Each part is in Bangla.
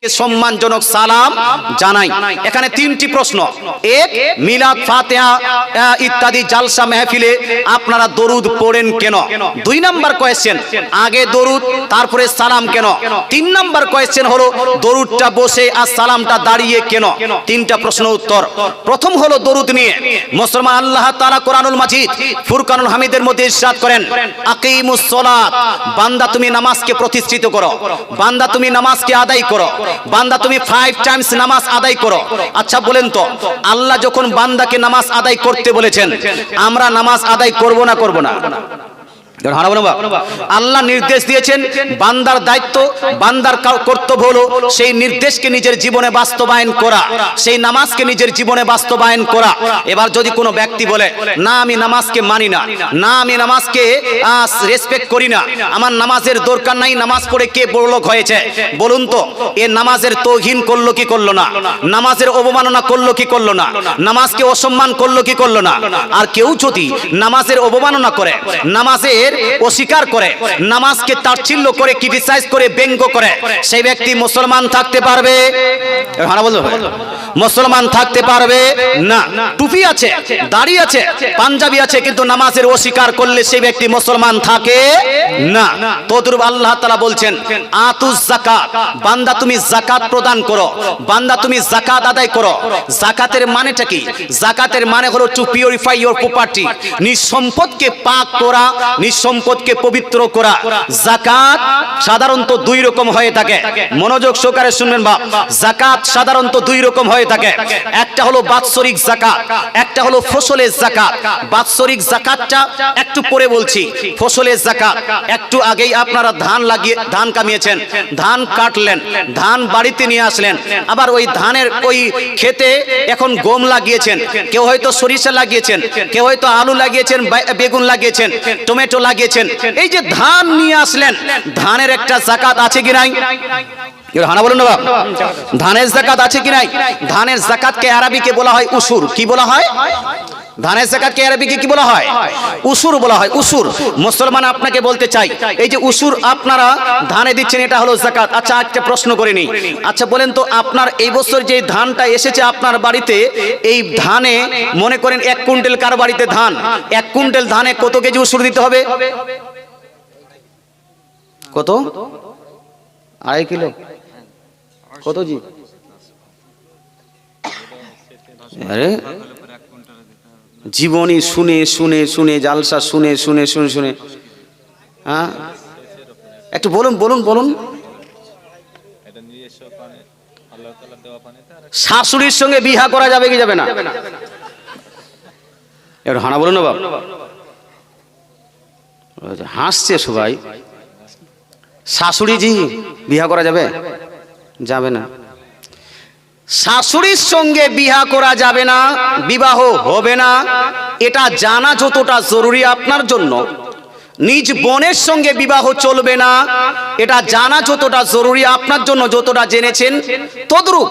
সম্মানজনক সালাম জানাই। এখানে তিনটি প্রশ্ন। এক, মিলাদ, ফাতিহা ইত্যাদি জালসা মেহফিলে আপনারা দরুদ পড়েন কেন? 2 নাম্বার কোয়েশ্চেন, আগে দরুদ তারপরে সালাম কেন? 3 নাম্বার কোয়েশ্চেন হলো দরুদটা বসে আর সালামটা দাঁড়িয়ে কেন? তিনটা প্রশ্ন উত্তর। প্রথম হলো দরুদ নিয়ে। মুসলমান আল্লাহ তাআলা কোরআনুল মাজিদ ফুরকানুল হামিদের মধ্যে ইরশাদ করেন, আকিমুস সালাত, বান্দা তুমি নামাজকে প্রতিষ্ঠিত করো, বান্দা তুমি নামাজকে আদায় করো, বান্দা তুমি 5 টাইমস নামাজ আদায় করো। আচ্ছা বলেন তো, আল্লাহ যখন বান্দাকে নামাজ আদায় করতে বলেছেন, আমরা নামাজ আদায় করব না করব না? আল্লাহ নির্দেশ দিয়েছেন, বান্দার দায়িত্ব, বান্দার কর্তব্য হলো সেই নির্দেশকে নিজের জীবনে বাস্তবায়ন করা, সেই নামাজকে নিজের জীবনে বাস্তবায়ন করা। এবার যদি কোনো ব্যক্তি বলে, না আমি নামাজকে মানি না, না আমি নামাজকে রেসপেক্ট করি না, আমার নামাজের দরকার নাই, নামাজ পড়ে কে বড়লোক হয়েছে? বলুন তো, এ নামাজের তৌহিন করলো কি করলো না? নামাজের অবমাননা করলো কি করলো না? নামাজকে অসম্মান করলো কি করলো না? আর কেউ যদি নামাজের অবমাননা করে, নামাজের অস্বীকার করে, নামাজকে তাচ্ছিল্য করে, ক্রিটিসাইজ করে, ব্যঙ্গ করে, সেই ব্যক্তি মুসলমান থাকতে পারবে? মুসলমান থাকতে পারবে না। টুপি আছে, দাড়ি আছে, পাঞ্জাবি আছে, কিন্তু নামাজের অস্বীকার করলে সেই ব্যক্তি মুসলমান থাকে না। তদ্রূপ আল্লাহ তাআলা বলছেন, আতুজ যাকাত, বান্দা তুমি যাকাত প্রদান করো, বান্দা তুমি যাকাত আদায় করো। যাকাতের মানেটা কি? যাকাতের মানে হলো টু পিউরিফাই ইওর প্রপার্টি, নিজ সম্পদকে পাক করা, নিজ সম্পদকে পবিত্র করা। যাকাত সাধারণত 2 রকম হয়ে থাকে, মনোযোগ সহকারে শুনবেন বাপ। যাকাত সাধারণত 2 রকম হয়ে থাকে। একটা হলো বাৎসরিক যাকাত, একটা হলো ফসলের যাকাত। বাৎসরিক যাকাতটা একটু পরে বলছি, ফসলের যাকাত একটু আগেই আপনারা ধান লাগিয়ে, ধান কামিয়েছেন, ধান কাটলেন, ধান বাড়িতে নিয়ে আসলেন, আবার ওই ধানের ওই খেতে এখন গম লাগিয়েছেন, কেউ হয়তো সরিষা লাগিয়েছেন, কেউ হয়তো আলু লাগিয়েছেন, বেগুন লাগিয়েছেন, টমেটো লাগিয়েছেন। এই যে ধান নিয়ে আসলেন, ধানের একটা যাকাত আছে কি নাই? হানা বলুন না বাপ, ধানের যাকাত আছে কি নাই? ধানের যাকাতকে আরবিকে বলা হয় উসুর। কি বলা হয়? ধানের যাকাতকে আরবিকে কি বলা হয়? উসুর বলা হয়, উসুর। মুসলমান আপনাকে বলতে চাই, এই যে উসুর আপনারা ধানে দিচ্ছেন, এটা হলো যাকাত। আচ্ছা একটা প্রশ্ন করে নিই, আচ্ছা বলেন তো, আপনার এই বছর যে ধানটা এসেছে আপনার বাড়িতে, এই ধানে মনে করেন 1 কুইন্টাল কার বাড়িতে ধান, 1 কুইন্টাল ধানে কত কেজি উসুর দিতে হবে? কত? 2.5 কিলো? কত জি? আরে জীবনী শুনে শুনে শুনে, জালসা শুনে শুনে শুনে শুনে, হ্যাঁ একটু বলুন বলুন বলুন। শাশুড়ির সঙ্গে বিহা করা যাবে কি যাবে না? একটু হানা বলুন না বাবা। হাসছে সবাই। শাশুড়ি জি বিহা করা যাবে? যাবে না। শাশুড়ির সঙ্গে বিবাহ করা যাবে না, বিবাহ হবে না, এটা জানা যতটা জরুরি আপনার জন্য, নিজ বোনের সঙ্গে বিবাহ চলবে না, এটা জানা যতটা জরুরি আপনার জন্য, যতটা জেনেছেন তদ্রূপ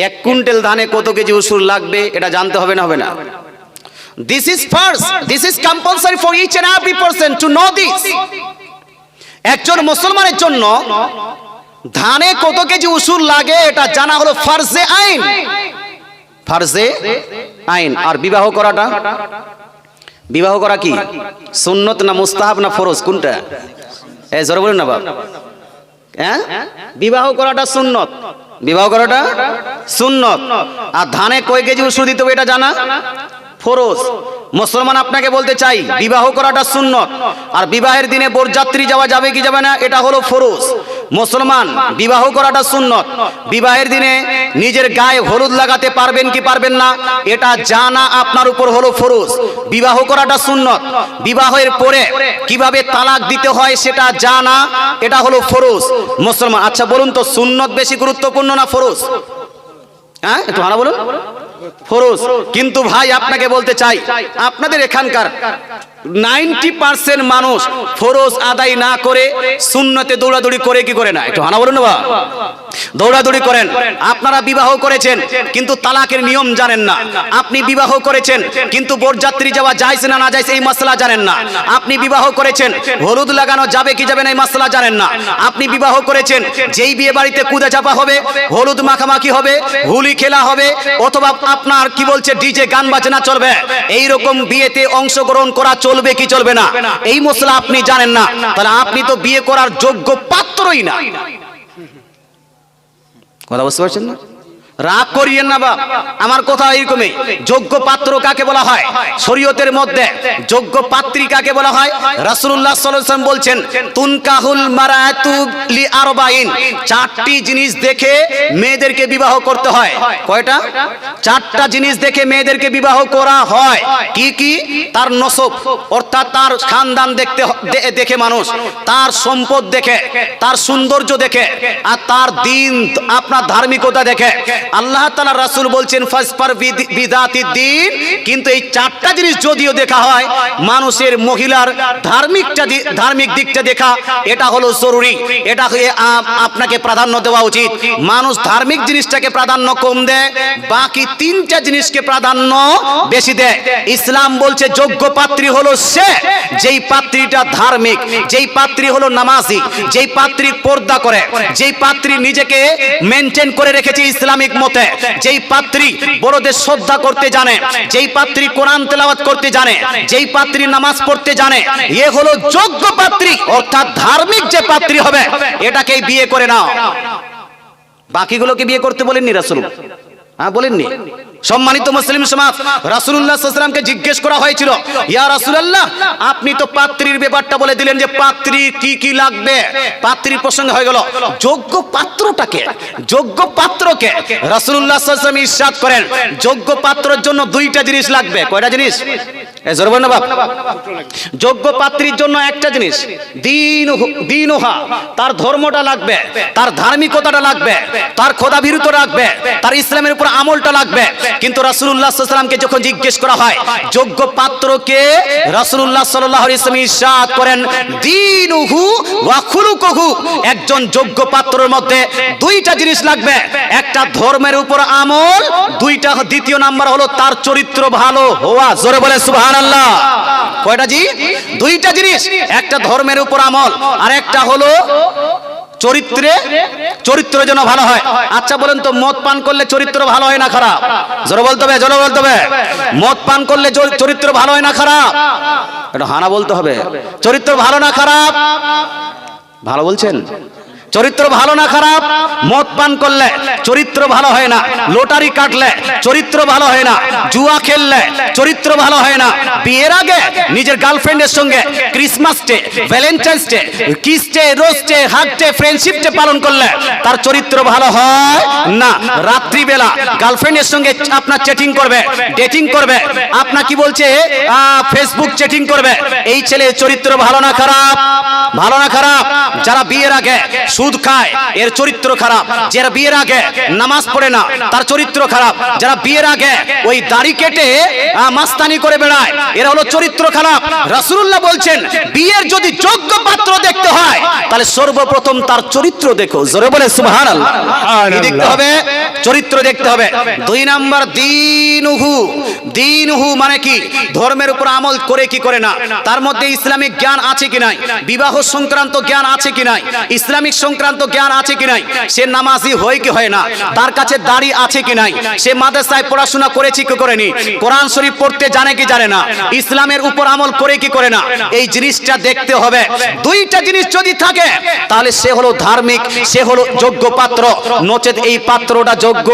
1 কুইন্টাল ধানে কত কেজি উসুর লাগবে এটা জানতে হবে না? হবে না? This is first, this is compulsory for each and every person to know this. একজন মুসলমানের জন্য ধানে কত কেজি উসুর লাগে এটা জানা হলো ফরজে আইন, ফরজে আইন। আর বিবাহ করাটা, বিবাহ করা কি সুন্নত না মুস্তাহাব না ফরজ, কোনটা? এই জোরে বলুন না বাপ। হ্যাঁ, বিবাহ করাটা সুন্নত, বিবাহ করাটা সুন্নত। আর ধানে কয় কেজি উসুর দিতে হবে এটা জানা ফরজ। মুসলমান আপনাকে বলতে চাই, বিবাহ করাটা সুন্নত, আর বিবাহের দিনে বরযাত্রী যাওয়া যাবে কি যাবে না এটা হলো ফরজ। মুসলমান বিবাহ করাটা সুন্নত, বিবাহের দিনে নিজের গায়ে হলুদ লাগাতে পারবেন কি পারবেন না এটা জানা আপনার উপর হলো ফরজ। বিবাহ করাটা সুন্নত, বিবাহের পরে কিভাবে তালাক দিতে হয় সেটা জানা, এটা হলো ফরজ মুসলমান। আচ্ছা বলুন তো, সুন্নত বেশি গুরুত্বপূর্ণ না ফরজ? হ্যাঁ একটু হানা বলুন। ফরজ। কিন্তু ভাই আপনাকে বলতে চাই, আপনাদের এখানকার 90% মানুষ ফরজ আদায় না করে সুন্নতে দৌড়াদৌড়ি করে কি করে না? একটু হানা বলুন না। দৌড়াদৌড়ি করেন। আপনারা বিবাহ করেছেন কিন্তু তালাকের নিয়ম জানেন না। আপনি বিবাহ করেছেন কিন্তু বরযাত্রী যাওয়া জায়েজ না না জায়েজ এই মাসলা জানেন না। আপনি বিবাহ করেছেন হলুদ লাগানো যাবে কি যাবে না এই মাসলা জানেন না। আপনি বিবাহ করেছেন যেই বিয়ে বাড়িতে কুদে চাপা হবে, হলুদ মাখামাখি হবে, হোলি খেলা হবে, অথবা আপনার কি বলছে ডিজে গান বাজনা চলবে, এই রকম বিয়েতে অংশগ্রহণ করা চলবে কি চলবে না এই মশলা আপনি জানেন না। তাহলে আপনি তো বিয়ে করার যোগ্য পাত্রই না। কথা বুঝতে পারছেন না? রাগ করিয়েন না বাপ, আমার কথা এইরকমই। যোগ্য পাত্র কাকে বলা হয় শরীয়তের মধ্যে? যোগ্য পাত্রী কাকে বলা হয়? রাসূলুল্লাহ সাল্লাল্লাহু আলাইহি ওয়াসাল্লাম বলছেন তুনকাহুল মারাতু লিআরবাইন, চারটি জিনিস দেখে মেয়েদেরকে বিবাহ করতে হয়। কয়টা? চারটা জিনিস দেখে মেয়েদেরকে বিবাহ করা হয়। কি কি? তার নসব অর্থাৎ তার খানদান দেখে মানুষ, তার সম্পদ দেখে, তার সৌন্দর্য দেখে, আর তার দিন আপনার ধার্মিকতা দেখে। আল্লাহ তাআলা রাসূল বলছেন ফাসফার বিযাতিদ দ্বীন, কিন্তু এই চারটা জিনিস যদিও দেখা হয়, মানুষের মহিলার ধার্মিক দিকটা দেখা এটা হলো জরুরি, এটা আপনাকে প্রাধান্য দেওয়া উচিত। মানুষ ধার্মিক জিনিসটাকে প্রাধান্য কম দেয়, বাকি তিনটা জিনিসকে প্রাধান্য বেশি দেয়। ইসলাম বলছে যোগ্য পাত্রী হলো সে যেই পাত্রীটা ধার্মিক, যেই পাত্রী হলো নামাজি, যেই পাত্রী পর্দা করে, যেই পাত্রী নিজেকে মেনটেন করে রেখেছে ইসলামিক মতে, যেই পাত্রী বড়দের শ্রদ্ধা করতে জানে, যেই পাত্রী কোরআন তেলাওয়াত করতে জানে, যেই পাত্রী নামাজ পড়তে জানে, এ হলো যোগ্য পাত্রী। অর্থাৎ ধার্মিক যে পাত্রী হবে এটাকেই বিয়ে করে নাও। বাকিগুলোকে বিয়ে করতে বলেননি রাসূল? হ্যাঁ বলেননি? সম্মানিত মুসলিম সমাজ, রাসূলুল্লাহ সাল্লাল্লাহু আলাইহি ওয়াসাল্লামকে জিজ্ঞেস করা হয়েছিল, ইয়া রাসূলুল্লাহ আপনি তো পাত্রীর ব্যাপারটা বলে দিলেন যে পাত্রী কি কি লাগবে, পাত্রীর প্রসঙ্গ হয়ে গেল, যোগ্য পাত্রটাকে, যোগ্য পাত্রকে রাসূলুল্লাহ সাল্লাল্লাহু আলাইহি ওয়াসাল্লাম ইরশাদ করেন যোগ্য পাত্রের জন্য দুইটা জিনিস লাগবে। কয়টা জিনিস? জোরে বলেন না বাপ। যোগ্য পাত্রীর জন্য একটা জিনিস, দীনুহা, তার ধর্মটা লাগবে, তার ধার্মিকতাটা লাগবে, তার খোদাভীরুতা লাগবে, তার ইসলামের উপর আমলটা লাগবে। কিন্তু রাসূলুল্লাহ সাল্লাল্লাহু আলাইহি ওয়াসাল্লামকে যখন জিজ্ঞেস করা হয় যোগ্য পাত্রকে, রাসূলুল্লাহ সাল্লাল্লাহু আলাইহি ওয়াসাল্লাম ইরশাদ করেন দীনুহু ওয়া খুলুকুহু, একজন যোগ্য পাত্রের মধ্যে দুইটা জিনিস লাগবে, একটা ধর্মের উপর আমল, দুইটা দ্বিতীয় নাম্বার হলো তার চরিত্র ভালো হওয়া। জোরে বলে সুবহানাল্লাহ। কয়টা জি? দুইটা জিনিস, একটা ধর্মের উপর আমল আর একটা হলো চরিত্র যেন ভালো হয়। আচ্ছা বলেন তো মদ পান করলে চরিত্র ভালো হয় না খারাপ? জোরে বলতে হবে, জোরে বলতে হবে। মদ পান করলে চরিত্র ভালো হয় না খারাপ? এটা হানা বলতে হবে। চরিত্র ভালো না খারাপ? ভালো বলছেন? চরিত্র ভালো না খারাপ? মদ পান করলে চরিত্র ভালো হয় না, লটারি কাটলে চরিত্র ভালো হয় না, জুয়া খেললে চরিত্র ভালো হয় না, বিয়ের আগে নিজের গার্লফ্রেন্ডের সঙ্গে Christmas day, Valentine's day, kiss day, rose day, hug day, friendship day পালন করলে তার চরিত্র ভালো হয় না। রাত্রিবেলা গার্লফ্রেন্ডের সঙ্গে আপনার চ্যাটিং করবে, ডেটিং করবে, আপনার কি বলছে ফেসবুক চ্যাটিং করবে, এই ছেলে চরিত্র ভালো না খারাপ? ভালো না খারাপ? যারা বিয়ের আগে সুদ খায় এর চরিত্র খারাপ, যারা বিয়ের আগে নামাজ পড়ে না তার চরিত্র খারাপ, যারা বিয়ের আগে ওই দাড়ি কেটে মাস্তানি করে বেড়ায় এরা হলো চরিত্র খারাপ। রাসূলুল্লাহ বলছেন বিয়ের যদি যোগ্য পাত্র দেখতে হয় তাহলে সর্বপ্রথম তার চরিত্র দেখো। জোরে বলে সুবহানাল্লাহ। কি দেখতে হবে? চরিত্র দেখতে হবে। দুই নাম্বার দীনুহু মানে কি? ধর্মের উপর আমল করে কি করে না, তার মধ্যে ইসলামিক জ্ঞান আছে কি নাই, বিবাহ সংক্রান্ত জ্ঞান আছে কি নাই, ইসলামিক সংক্রান্ত জ্ঞান আছে কি নাই, সে নামাজি হয় কি হয় না, তার কাছে দাড়ি আছে কি নাই, সে মাদ্রাসায় পড়াশোনা করেছে কি করেনি, কোরআন শরীফ পড়তে জানে কি জানে না, ইসলামের উপর আমল করে কি করে না, এই জিনিসটা দেখতে হবে। দুইটা জিনিস যদি থাকে তাহলে সে হলো ধার্মিক, সে হলো যোগ্য পাত্র, নচেত এই পাত্রটা যোগ্য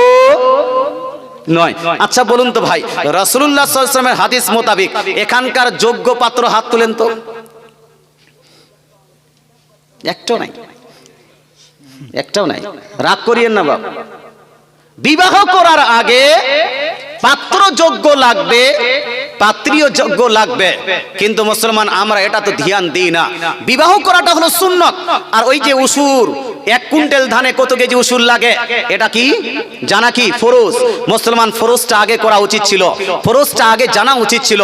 নয়। আচ্ছা বলুন তো ভাই, রাসূলুল্লাহ সাল্লাল্লাহু আলাইহি ওয়াসাল্লামের হাদিস মোতাবেক এখানকার যোগ্য পাত্র হাত তুলেন তো। একটাও নাই, একটাও নাই। রাগ করিয়েন না বাবা। বিবাহ করার আগে পাত্র যোগ্য লাগবে, পাত্রীও যোগ্য লাগবে, কিন্তু মুসলমান আমরা এটা তো ধ্যান দিই না। বিবাহ করাটা হলো সুন্নত, আর ওই যে উসুর এক কুইন্টাল ধানে কত কেজি উসুর লাগে এটা কি জানা কি ফরজ? মুসলমান ফরজটা আগে করা উচিত ছিল, ফরজটা আগে জানা উচিত ছিল।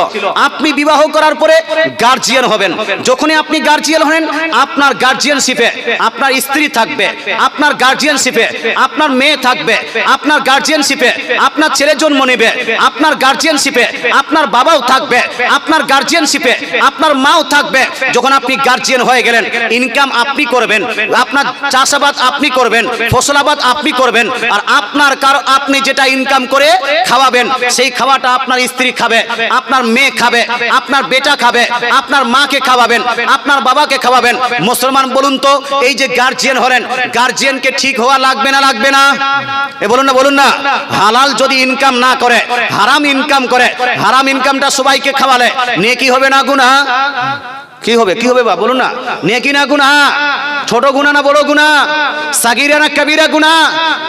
আপনি বিবাহ করার পরে গার্জিয়ান হবেন, যখনই আপনি গার্জিয়ান হবেন আপনার গার্জিয়ানশিপে আপনার স্ত্রী থাকবে, আপনার গার্জিয়ানশিপে আপনার মেয়ে থাকবে, আপনার গার্জিয়ানশিপে আপনার ছেলে জন্ম নেবে, আপনার গার্জিয়ানশিপে আপনার বাবাও থাকবে, আপনার গার্জিয়ানশিপে আপনার মাও থাকবে। যখন আপনি গার্জিয়ান হয়ে গেলেন ইনকাম আপনি করবেন, আপনার চাষাবাদ আপনি করবেন, ফসলাবাদ আপনি করবেন, আর আপনার আপনি যেটা ইনকাম করে খাওয়াবেন সেই খাওয়াটা আপনার স্ত্রী খাবে, আপনার মেয়ে খাবে, আপনার বেটা খাবে, আপনার মাকে খাওয়াবেন, আপনার বাবাকে খাওয়াবেন। মুসলমান বলুন তো এই যে গার্জিয়ান হলেন, গার্জিয়ানকে ঠিক হওয়া লাগবে না লাগবে না? এ বলুন না বলুন না। হালাল যদি ইনকাম না করে, হারাম ইনকাম করে, হারাম ইনকামটা সবাইকে খাওয়ালে নেকি হবে না গুনাহ? কি হবে কি হবে বা বলুন না? নেকি না গুনাহ? ছোট গুনাহ না বড় গুনাহ? সাগীরা না কবিরা গুনাহ?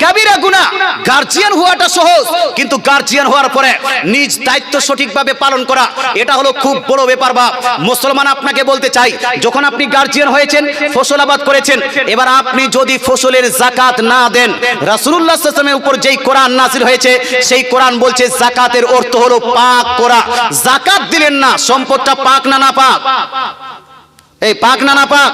কবিরা গুনাহ। গার্জিয়ান হওয়াটা সহজ, কিন্তু গার্জিয়ান হওয়ার পরে নিজ দায়িত্ব সঠিকভাবে পালন করা এটা হলো খুব বড় ব্যাপার। বা মুসলমান আপনাকে বলতে চাই, যখন আপনি গার্জিয়ান হয়েছেন, ফসল আবাদ করেছেন, এবার আপনি যদি ফসলের যাকাত না দেন, রাসূলুল্লাহ সাল্লাল্লাহু আলাইহি ওয়াসাল্লামের উপর যেই কোরআন নাযিল হয়েছে সেই কোরআন বলছে যাকাতের অর্থ হলো পাক করা। যাকাত দিলেন না, সম্পদটা পাক না না পাক? এই পাক না না পাক?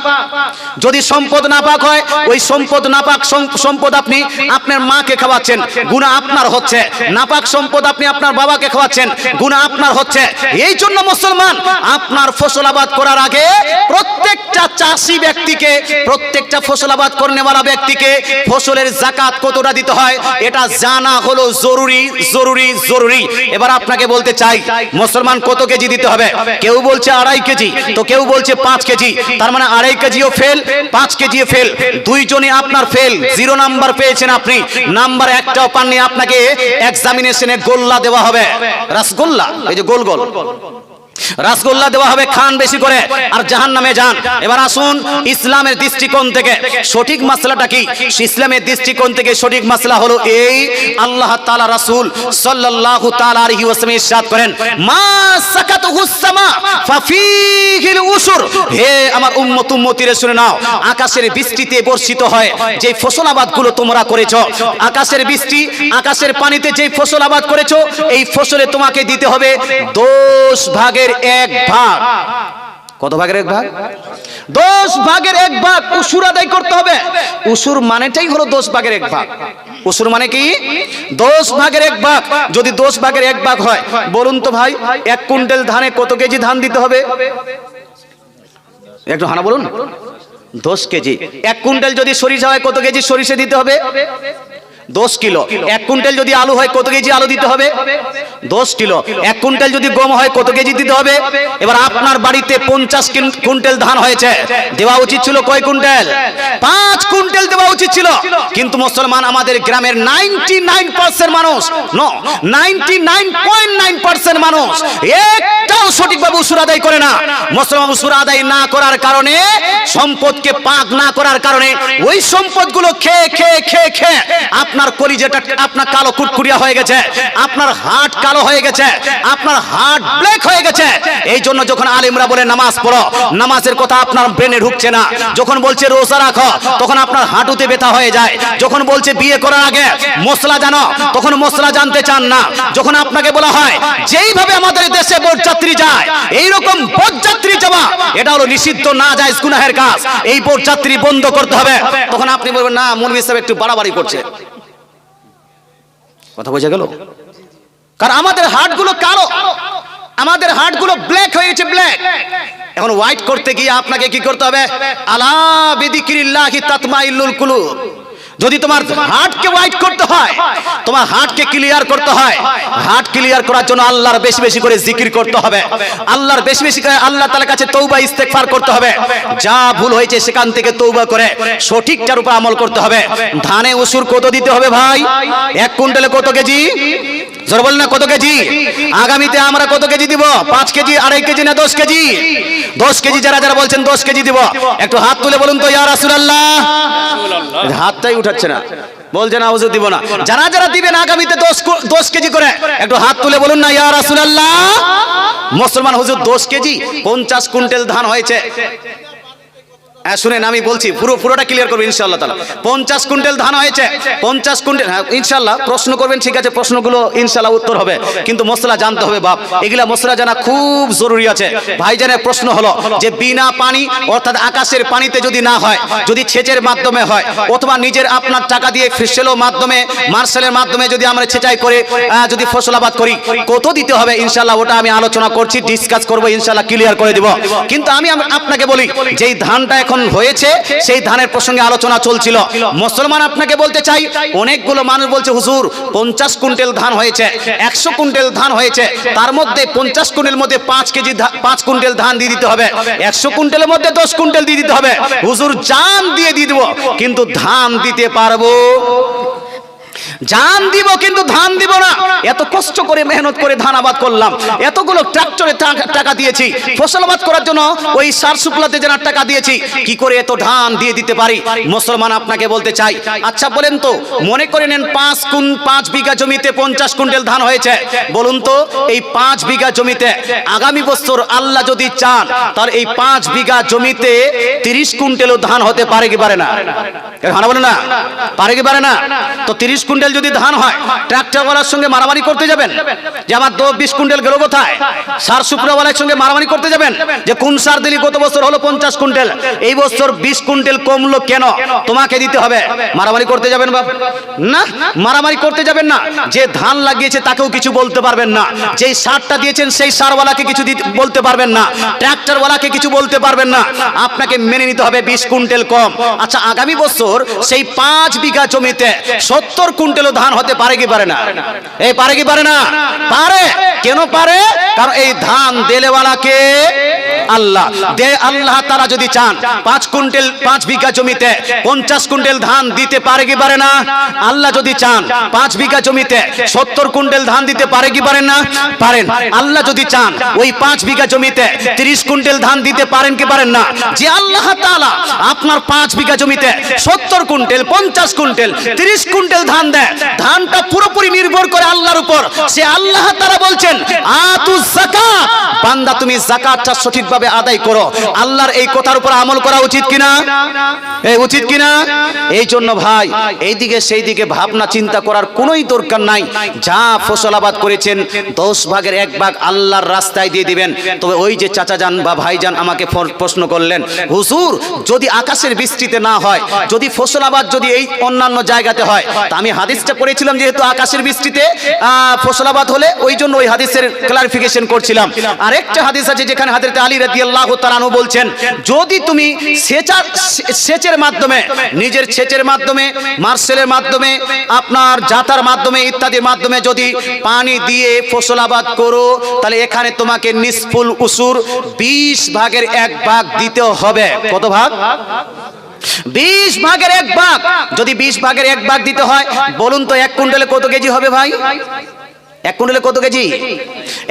যদি সম্পদ না পাক হয়, ওই সম্পদ নাপাক সম্পদ আপনি আপনার মাকে খাওয়াচ্ছেন, গুনাহ আপনার হচ্ছে। নাপাক সম্পদ আপনি আপনার বাবাকে খাওয়াচ্ছেন, গুনাহ আপনার হচ্ছে। এই জন্য মুসলমান আপনার ফসল আবাদ করার আগে প্রত্যেকটা চাষি ব্যক্তিকে, প্রত্যেকটা ফসল আবাদ করনেওয়ালা ব্যক্তিকে ফসলের যাকাত কতটা দিতে হয় এটা জানা হলো জরুরি জরুরি জরুরি। এবার আপনাকে বলতে চাই মুসলমান কত কেজি দিতে হবে? কেউ বলছে 2.5 কেজি, তো কেউ বলছে 5 কেজি। তার মানে 2.5 কেজিও ফেল, 5 কেজিও ফেল, দুইজনই আপনার ফেল। 0 নাম্বার পেয়েছেন আপনি, নাম্বার একটাও পাননি। আপনাকে এক্সামিনেশনে গোল্লা দেওয়া হবে, রসগোল্লা, এই যে গোল গোল রসগোল্লা দেওয়া হবে, খান বেশি করে আর জাহান্নামে যান। এবার আসুন ইসলামের দৃষ্টিকোণ থেকে সঠিক মাসলাটা কি? ইসলামের দৃষ্টিকোণ থেকে সঠিক মাসলা হলো এই, আল্লাহ তাআলা রাসূল সাল্লাল্লাহু তাআলা আলাইহি ওয়াসাল্লাম ইরশাদ করেন, মা সাকাতুহুস সামা ফাফিহিল উশুর। হে আমার উম্মত উম্মতিরা শুনে নাও, আকাশের বৃষ্টিতে বর্ষিত হয় যে ফসল আবাদগুলো তোমরা করেছো, আকাশের বৃষ্টি, আকাশের পানিতে যে ফসল আবাদ করেছো, এই ফসলে তোমাকে দিতে হবে 10 ভাগের 1 ভাগ। কত ভাগের 1 ভাগ? 10 ভাগের 1 ভাগ উসুর আদায় করতে হবে। উসুর মানেটাই হলো 10 ভাগের 1 ভাগ। উসুর মানে কি? 10 ভাগের 1 ভাগ। যদি 10 ভাগের 1 ভাগ হয়, বলুন তো ভাই 1 কুইন্টাল ধানে কত কেজি ধান দিতে হবে? একটু হানা বলুন। 10 কেজি। 1 কুইন্টাল যদি সরিষা হয় কত কেজি সরিষা দিতে হবে? 10 কিলো। 1 কুইন্টাল যদি আলু হয় কত কেজি আলু দিতে হবে? 10 কিলো। 1 কুইন্টাল যদি গম হয় কত কেজি দিতে হবে? এবার আপনার বাড়িতে 50 কুইন্টাল ধান হয়েছে, দেওয়া উচিত ছিল কয় কুইন্টাল? 5 কুইন্টাল দেওয়া উচিত ছিল। কিন্তু মুসলমান আমাদের গ্রামের 99% মানুষ, নো 99.9% মানুষ একটাও সঠিকভাবে উসুর আদায় করে না। মুসলমান উসুর আদায় না করার কারণে, সম্পদকে পাক না করার কারণে ওই সম্পদগুলো খেয়ে খেয়ে খেয়ে খেয়ে আপনার কলিজাটা আপনার কালো কুটকুটিয়া হয়ে গেছে, আপনার হার্ট কালো হয়ে গেছে, আপনার হার্ট ব্ল্যাক হয়ে গেছে। এই জন্য যখন আলেমরা বলে নামাজ পড়ো, নামাজের কথা আপনার ব্রেনে ঢুকছে না। যখন বলছে রোজা রাখো, তখন আপনার হাঁটুতে ব্যথা হয়ে যায়। যখন বলছে বিয়ে করার আগে মশলা জানো, তখন মশলা জানতে চান না। যখন আপনাকে বলা হয় যেইভাবে আমাদের দেশে বরযাত্রী যায়, এইরকম বরযাত্রী যাওয়া এটা হলো নিষিদ্ধ, না জায়েজ, গুনাহের কাজ, এই বরযাত্রী বন্ধ করতে হবে, তখন আপনি বলবেন না মৌলভী সাহেব একটু বাড়াবাড়ি করছে। কথা বোঝা গেল? কারণ আমাদের হার্টগুলো কালো, আমাদের হার্টগুলো ব্ল্যাক হয়ে গেছে, ব্ল্যাক। এখন হোয়াইট করতে গিয়ে আপনাকে কি করতে হবে? আলা বিযিকরিল্লাহি তাতমাইন্নুল কুলুব। যদি তোমার হার্টকে হোয়াইট করতে হয়, তোমার হার্টকে ক্লিয়ার করতে হয়, হার্ট ক্লিয়ার করার জন্য আল্লাহর বেশি বেশি করে জিকির করতে হবে, আল্লাহর বেশি বেশি করে আল্লাহ তাআলার কাছে তওবা ইস্তেগফার করতে হবে। যা ভুল হয়েছে সেখান থেকে তওবা করে সঠিকটার উপর আমল করতে হবে। ধানে উসুর কত দিতে হবে ভাই? 1 কুইন্টালে কত কেজি? জোর বল না, কত কেজি? আগামীতে আমরা কত কেজি দিব? 5 কেজি, 2.5 কেজি না 10 কেজি? 10 কেজি। যারা যারা বলছেন 10 কেজি দিব, একটু হাত তুলে বলুন তো ইয়া রাসূলুল্লাহ। হাতটাই উঠাচ্ছে না, বলছেন হুজুর দিব না। যারা যারা দিবেন আগামীতে 10 কেজি করে, একটু হাত তুলে বলুন না ইয়া রাসূলুল্লাহ। মুসলমান হুজুর 10 কেজি 50 কুইন্টাল ধান হয়েছে, শুনেন আমি বলছি পুরোটা ক্লিয়ার করবো ইনশাআল্লাহ তাআলা। 50 কুইন্টাল ধান হয়েছে, 50 কুইন্টাল, হ্যাঁ ইনশাআল্লাহ প্রশ্ন করবেন, ঠিক আছে, প্রশ্নগুলো ইনশাআল্লাহ উত্তর হবে, কিন্তু মশলা জানতে হবে বাপ, এগুলা মশলা জানা খুব জরুরি আছে। ভাইজানের প্রশ্ন হলো যে বিনা পানি অর্থাৎ আকাশের পানিতে যদি না হয়, যদি সেচের মাধ্যমে হয় অথবা নিজের আপনার টাকা দিয়ে ফিসেলের মাধ্যমে মার্শালের মাধ্যমে যদি আমরা সেচাই করে যদি ফসল আবাদ করি কত দিতে হবে ইনশাআল্লাহ ওটা আমি আলোচনা করছি, ডিসকাস করব, ইনশাআল্লাহ ক্লিয়ার করে দেব। কিন্তু আমি আপনাকে বলি যেই ধানটা এখন হয়েছে সেই ধানের প্রসঙ্গে আলোচনা চলছিল। মুসলমান আপনাকে বলতে চাই, অনেকগুলো মানুষ বলছে হুজুর 50 কুইন্টাল ধান হয়েছে, 100 কুইন্টাল ধান হয়েছে, তার মধ্যে 50 কুইন্টালের মধ্যে 5 কুইন্টাল ধান দিয়ে দিতে হবে, 100 কুইন্টালের মধ্যে 10 কুইন্টাল দিয়ে দিতে হবে। হুজুর জান দিয়ে দেব কিন্তু ধান দিতে পারবো? জান দিব কিন্তু ধান দিব না। এত কষ্ট করে মেহনত করে ধান আবাদ করলাম, এতগুলো ট্রাক্টরে টাকা দিয়েছি, ফসল আবাদ করার জন্য ওই সার শুক্লাতে যেন টাকা দিয়েছি, কি করে এত ধান দিয়ে দিতে পারি? মুসলমান আপনাকে বলতে চাই, আচ্ছা বলেন তো, মনে করে নেন 5 বিঘা জমিতে 50 কুইন্টাল ধান হয়েছে, বলুন তো এই 5 বিঘা জমিতে আগামী বছর আল্লাহ যদি চান তাহলে এই 5 বিঘা জমিতে 30 কুইন্টালও ধান হতে পারে কি পারে না? হ্যাঁ বলেন না, পারে কি পারে না? তো 30 কুইন্টাল যদি ধান হয় ট্রাক্টরওয়ালার সঙ্গে মারামারি করতে যাবেন যে আমার 20 কুইন্টাল গেল কোথায়? সার শুক্রওয়ালার সঙ্গে মারামারি করতে যাবেন যে কোন সার দিলি, গত বছর হলো 50 কুইন্টাল, এই বছর 20 কুইন্টাল কমলো কেন, তোমাকে দিতে হবে? মারামারি করতে যাবেন বাপ? না, মারামারি করতে যাবেন না। যে ধান লাগিয়েছে তাকেও কিছু বলতে পারবেন না, যেই সারটা দিয়েছেন সেই সারওয়ালাকে কিছু বলতে পারবেন না, ট্রাক্টরওয়ালাকে কিছু বলতে পারবেন না, আপনাকে মেনে নিতে হবে 20 কুইন্টাল কম। আচ্ছা আগামী বছর সেই 5 বিঘা জমিতে 70 কুইন্টাল ধান হতে পারে কি পারে না? এই পারে কি পারে না? পারে। কেন পারে? কারণ এই ধান দেলেওয়ালাকে আল্লাহ দে। আল্লাহ তারা যদি চান 5 বিঘা জমিতে 50 কুইন্টাল ধান দিতে পারে কি পারে না? আল্লাহ যদি চান 5 বিঘা জমিতে 70 কুইন্টাল ধান দিতে পারে কি পারেন না? পারেন। আল্লাহ যদি চান ওই 5 বিঘা জমিতে 30 কুইন্টাল ধান দিতে পারেন কি পারেন না? যে আল্লাহ তাআলা আপনার 5 বিঘা জমিতে 70 কুইন্টাল, 50 কুইন্টাল, 30 কুইন্টাল ধান দেয়, ধানটা পুরোপুরি নির্ভর করে আল্লাহর উপর। সে আল্লাহ তাআলা বলছেন আতুজ যাকাত, বান্দা তুমি যাকাতটা সঠিকভাবে আদায় করো। আল্লাহর এই কথার উপর আমল করা উচিত কিনা? এই উচিত কিনা? এই জন্য ভাই এইদিকে সেই দিকে ভাবনা চিন্তা করার কোনোই দরকার নাই। যা ফসল আবাদ করেছেন 10 ভাগের 1 ভাগ আল্লাহর রাস্তায় দিয়ে দিবেন। তবে ওই যে চাচা যান বা ভাইজান আমাকে প্রশ্ন করলেন, হুজুর যদি আকাশের বৃষ্টিতে না হয়, যদি ফসল আবাদ যদি এই অন্যান্য জায়গাতে হয়, তা আমি হাদিসটা পড়েছিলাম যেহেতু আকাশের বৃষ্টিতে ফসল আবাদ হলে ওই জন্য ওই হাদিসের ক্লারিফিকেশন করছিলাম। আরেকটা হাদিস আছে যেখানে হযরত আলী রাদিয়াল্লাহু তাআলা আনহু বলছেন, যদি তুমি সেচের মাধ্যমে, নিজের সেচের মাধ্যমে, মার্শেলের মাধ্যমে, আপনার জাতার মাধ্যমে ইত্যাদির মাধ্যমে যদি পানি দিয়ে ফসল আবাদ করো, তাহলে এখানে তোমাকে নিসফুল উসুর 20 ভাগের 1 ভাগ দিতে হবে। কত ভাগ? 20 ভাগের 1 ভাগ। যদি 20 ভাগের 1 ভাগ দিতে হয়, বলুন তো 1 কুইন্টালে কত কেজি হবে ভাই? 1 কুইন্টালে কত কেজি?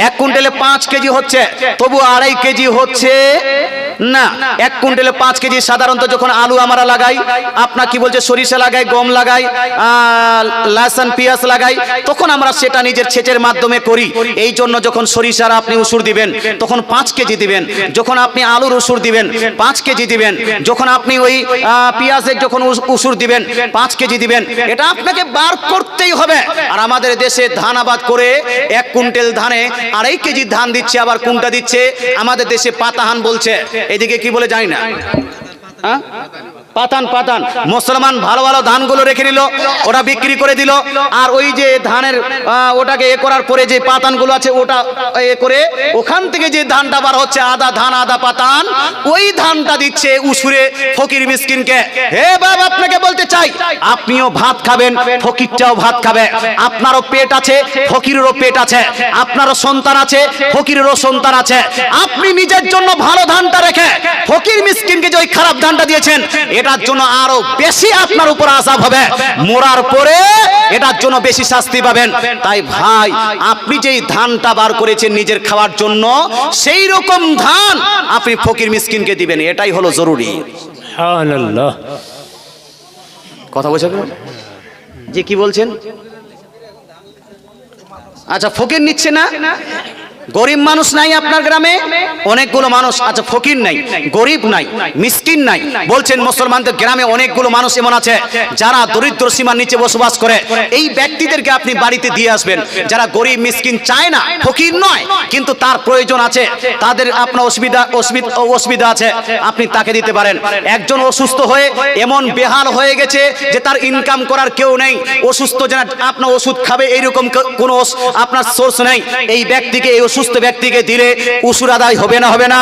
1 কুইন্টালে 5 কেজি হচ্ছে, তবু 2.5 কেজি হচ্ছে না। 1 কুইন্টালে 5 কেজি। সাধারণত যখন আলু আমরা লাগাই, আপনার কি বলছে, সরিষা লাগাই, গম লাগাই, লসুন পেঁয়াজ লাগাই, তখন আমরা সেটা নিজের সেচের মাধ্যমে করি। এই জন্য যখন সরিষার আপনি উসুর দিবেন তখন 5 কেজি দিবেন, যখন আপনি আলুর উসুর দিবেন 5 কেজি দিবেন, যখন আপনি ওই পেঁয়াজের যখন উসুর দিবেন 5 কেজি দিবেন। এটা আপনাকে বার করতেই হবে। আর আমাদের দেশে ধান আবাদ করে 1 কুইন্টাল ধানে 2.5 কেজি ধান দিচ্ছে, আবার কোনটা দিচ্ছে আমাদের দেশে পাতাহান বলছে, এদিকে কি বলে জানি না, হ্যাঁ পাতান। মুসলমান ভালো ভালো ধানগুলো রেখে নিল, ওটা বিক্রি করে দিল, আর ওই যে ধানের ওটাকে করার পরে যে পাতানগুলো আছে ওটা করে ওখান থেকে যে ধানটা বার হচ্ছে, আদা ধান আদা পাতান, ওই ধানটা দিচ্ছে উসুরে ফকির মিসকিনকে। হে বাবা, আপনাকে বলতে চাই, আপনিও ভাত খাবেন, ফকিরটাও ভাত খাবে। আপনারও পেট আছে, ফকিরেরও পেট আছে, আপনারও সন্তান আছে, ফকিরেরও সন্তান আছে। আপনি নিজের জন্য ভালো ধানটা রেখে ফকির মিসকিনকে যে ওই খারাপ ধানটা দিয়েছেন, এটার জন্য আরো বেশি আপনার উপর আযাব হবে, মরার পরে এটার জন্য বেশি শাস্তি পাবেন। তাই ভাই, আপনি যেই ধানটা বার করেছেন নিজের খাওয়ার জন্য, সেই রকম ধান আপনি ফকির মিসকিনকে দিবেন, এটাই হলো জরুরি। সুবহানাল্লাহ। কথা বলছেন যে কি বলছেন? আচ্ছা, ফকির নিচ্ছে না, গরিব মানুষ নাই আপনার গ্রামে? অনেকগুলো মানুষ। আচ্ছা, ফকির নাই, গরিব নাই, মিসকিন নাই। বলছেন মুসলমানদের গ্রামে অনেকগুলো মানুষ এমন আছে যারা দরিদ্র সীমার নিচে বসবাস করে। এই ব্যক্তিদেরকে আপনি বাড়িতে দিয়ে আসবেন, যারা গরিব মিসকিন চায় না, ফকির নয়, কিন্তু তার প্রয়োজন আছে, তাদের আপনার অসুবিধা আছে, আপনি তাকে দিতে পারেন। একজন অসুস্থ হয়ে এমন বেহাল হয়ে গেছে যে তার ইনকাম করার কেউ নেই, অসুস্থ যারা আপনার ওষুধ খাবে এইরকম কোনো আপনার সোর্স নেই, এই ব্যক্তিকে, এই অসুস্থ ব্যক্তিকে দিলে উসুর আদায় হবে না? হবে না?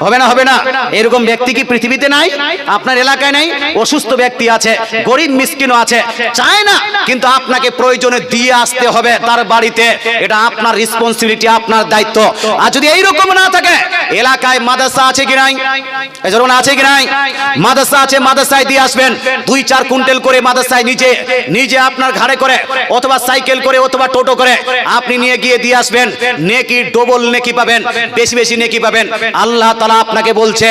হবে না? হবে না? এরকম ব্যক্তি কি পৃথিবীতে নাই? আপনার এলাকায় নাই? অসুস্থ ব্যক্তি আছে, গরিব মিসকিনও আছে, চায় না, কিন্তু আপনাকে প্রয়োজনে দিয়ে আসতে হবে তার বাড়িতে। এটা আপনার রেসপন্সিবিলিটি, আপনার দায়িত্ব। আর যদি এইরকম না থাকে, এলাকায় মাদ্রাসা আছে কি নাই? এজন্য আছে কি নাই? মাদ্রাসা আছে, মাদ্রাসায় দিয়ে আসবেন। 2-4 কুইন্টাল করে মাদ্রাসায় নিজে আপনার ঘাড়ে করে অথবা সাইকেল করে অথবা টোটো করে আপনি নিয়ে গিয়ে দিয়ে আসবেন। নেকি, ডবল নেকি পাবেন, বেশি বেশি নেকি পাবেন। আল্লাহ তাআলা আপনাকে বলছে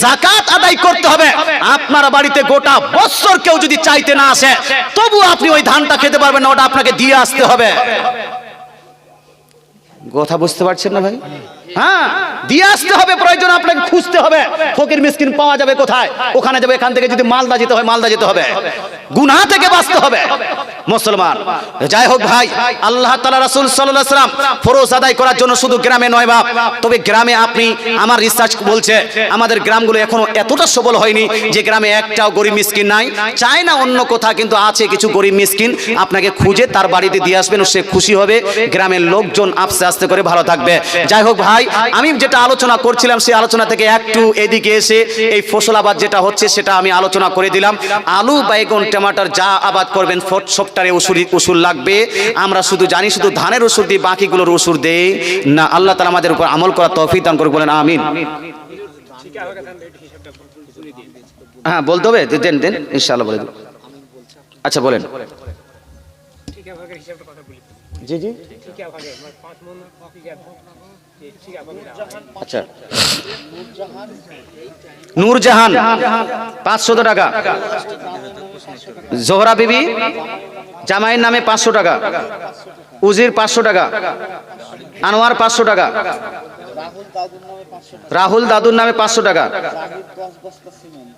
যাকাত আদায় করতে হবে। আপনার বাড়িতে গোটা বছর কেউ যদি চাইতে না আসে, তবু আপনি ওই ধানটা খেতে পারবেন না, ওটা আপনাকে দিয়ে আসতে হবে। কথা বুঝতে পারছেন না ভাই? হ্যাঁ, দিয়ে আসতে হবে, প্রয়োজন আপনাকে খুঁজতে হবে। ফকির মিসকিন পাওয়া যাবে কোথায়? ওখানে যাবে। এখান থেকে যদি মালদা যেতে হয়, মালদা যেতে হবে, গুনাহ থেকে বাঁচতে হবে মুসলমান। যাই হোক ভাই, আল্লাহ তাআলা রাসূল সাল্লাল্লাহু আলাইহি ওয়াসাল্লাম ফরজ আদায় করার জন্য শুধু গ্রামে নয় বাপ, তবে গ্রামে আপনি, আমার রিসার্চ বলছে আমাদের গ্রামগুলো এখনো এতটা সবল হয়নি যে গ্রামে একটাও গরিব মিসকিন নাই। চায় না অন্য কোথা, কিন্তু আছে কিছু গরিব মিসকিন। আপনাকে খুঁজে তার বাড়িতে দিয়ে আসবেন, সে খুশি হবে, গ্রামের লোকজন আস্তে আস্তে করে ভালো থাকবে। যাই হোক ভাই, আমি যেটা আলোচনা করছিলাম সেই আলোচনা থেকে একটু এদিকে এসে এই ফসল আবাদ যেটা হচ্ছে সেটা আমি আলোচনা করে দিলাম। আলু, বাইগন, টমাটার যা আবাদ করবেন সবটারে ওষুধ লাগবে। আমরা শুধু জানি শুধু ধানের ওষুধ দিই, বাকিগুলোর ওষুধ দেই না। আল্লাহ তাআলা আমাদের উপর আমল করার তৌফিক দান করুন, বলেন আমিন। হ্যাঁ, বলতে হবে? দেন ইনশাআল্লাহ বলে দেব। আচ্ছা বলেন। জি জি, আচ্ছা। নূরজাহান 500 টাকা, জোহরা বিবি জামাইয়ের নামে 500 টাকা, উজির 500 টাকা, আনোয়ার 500 টাকা, রাহুল দাদুর নামে 500 টাকা,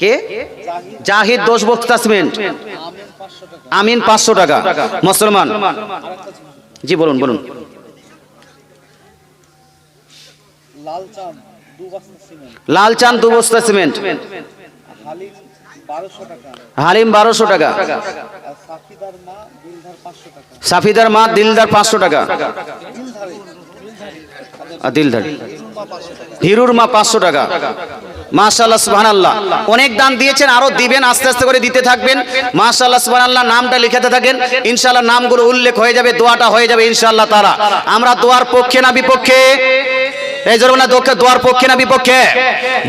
কে? জাহিদ 10 বস্তা সিমেন্ট, আমিন 500 টাকা। মুসলমান, জি বলুন। লালচাঁদ 2 বস্তা সিমেন্ট, হালিম 1200 টাকা, সাফিদার মা দিলদার 500 টাকা, দিলদার হিরুর মা 500 টাকা। মাশাআল্লাহ, সুবহানাল্লাহ। অনেক দান দিয়েছেন, আরো দিবেন, আস্তে আস্তে করে দিতে থাকবেন। মাশাআল্লাহ, সুবহানাল্লাহ। নামটা লিখাতে থাকেন, ইনশাআল্লাহ নামগুলো উল্লেখ হয়ে যাবে, দোয়াটা হয়ে যাবে ইনশাআল্লাহ তাআলা। আমরা দোয়ার পক্ষে না বিপক্ষে? এই জন্য দোয়ার পক্ষে না বিপক্ষে?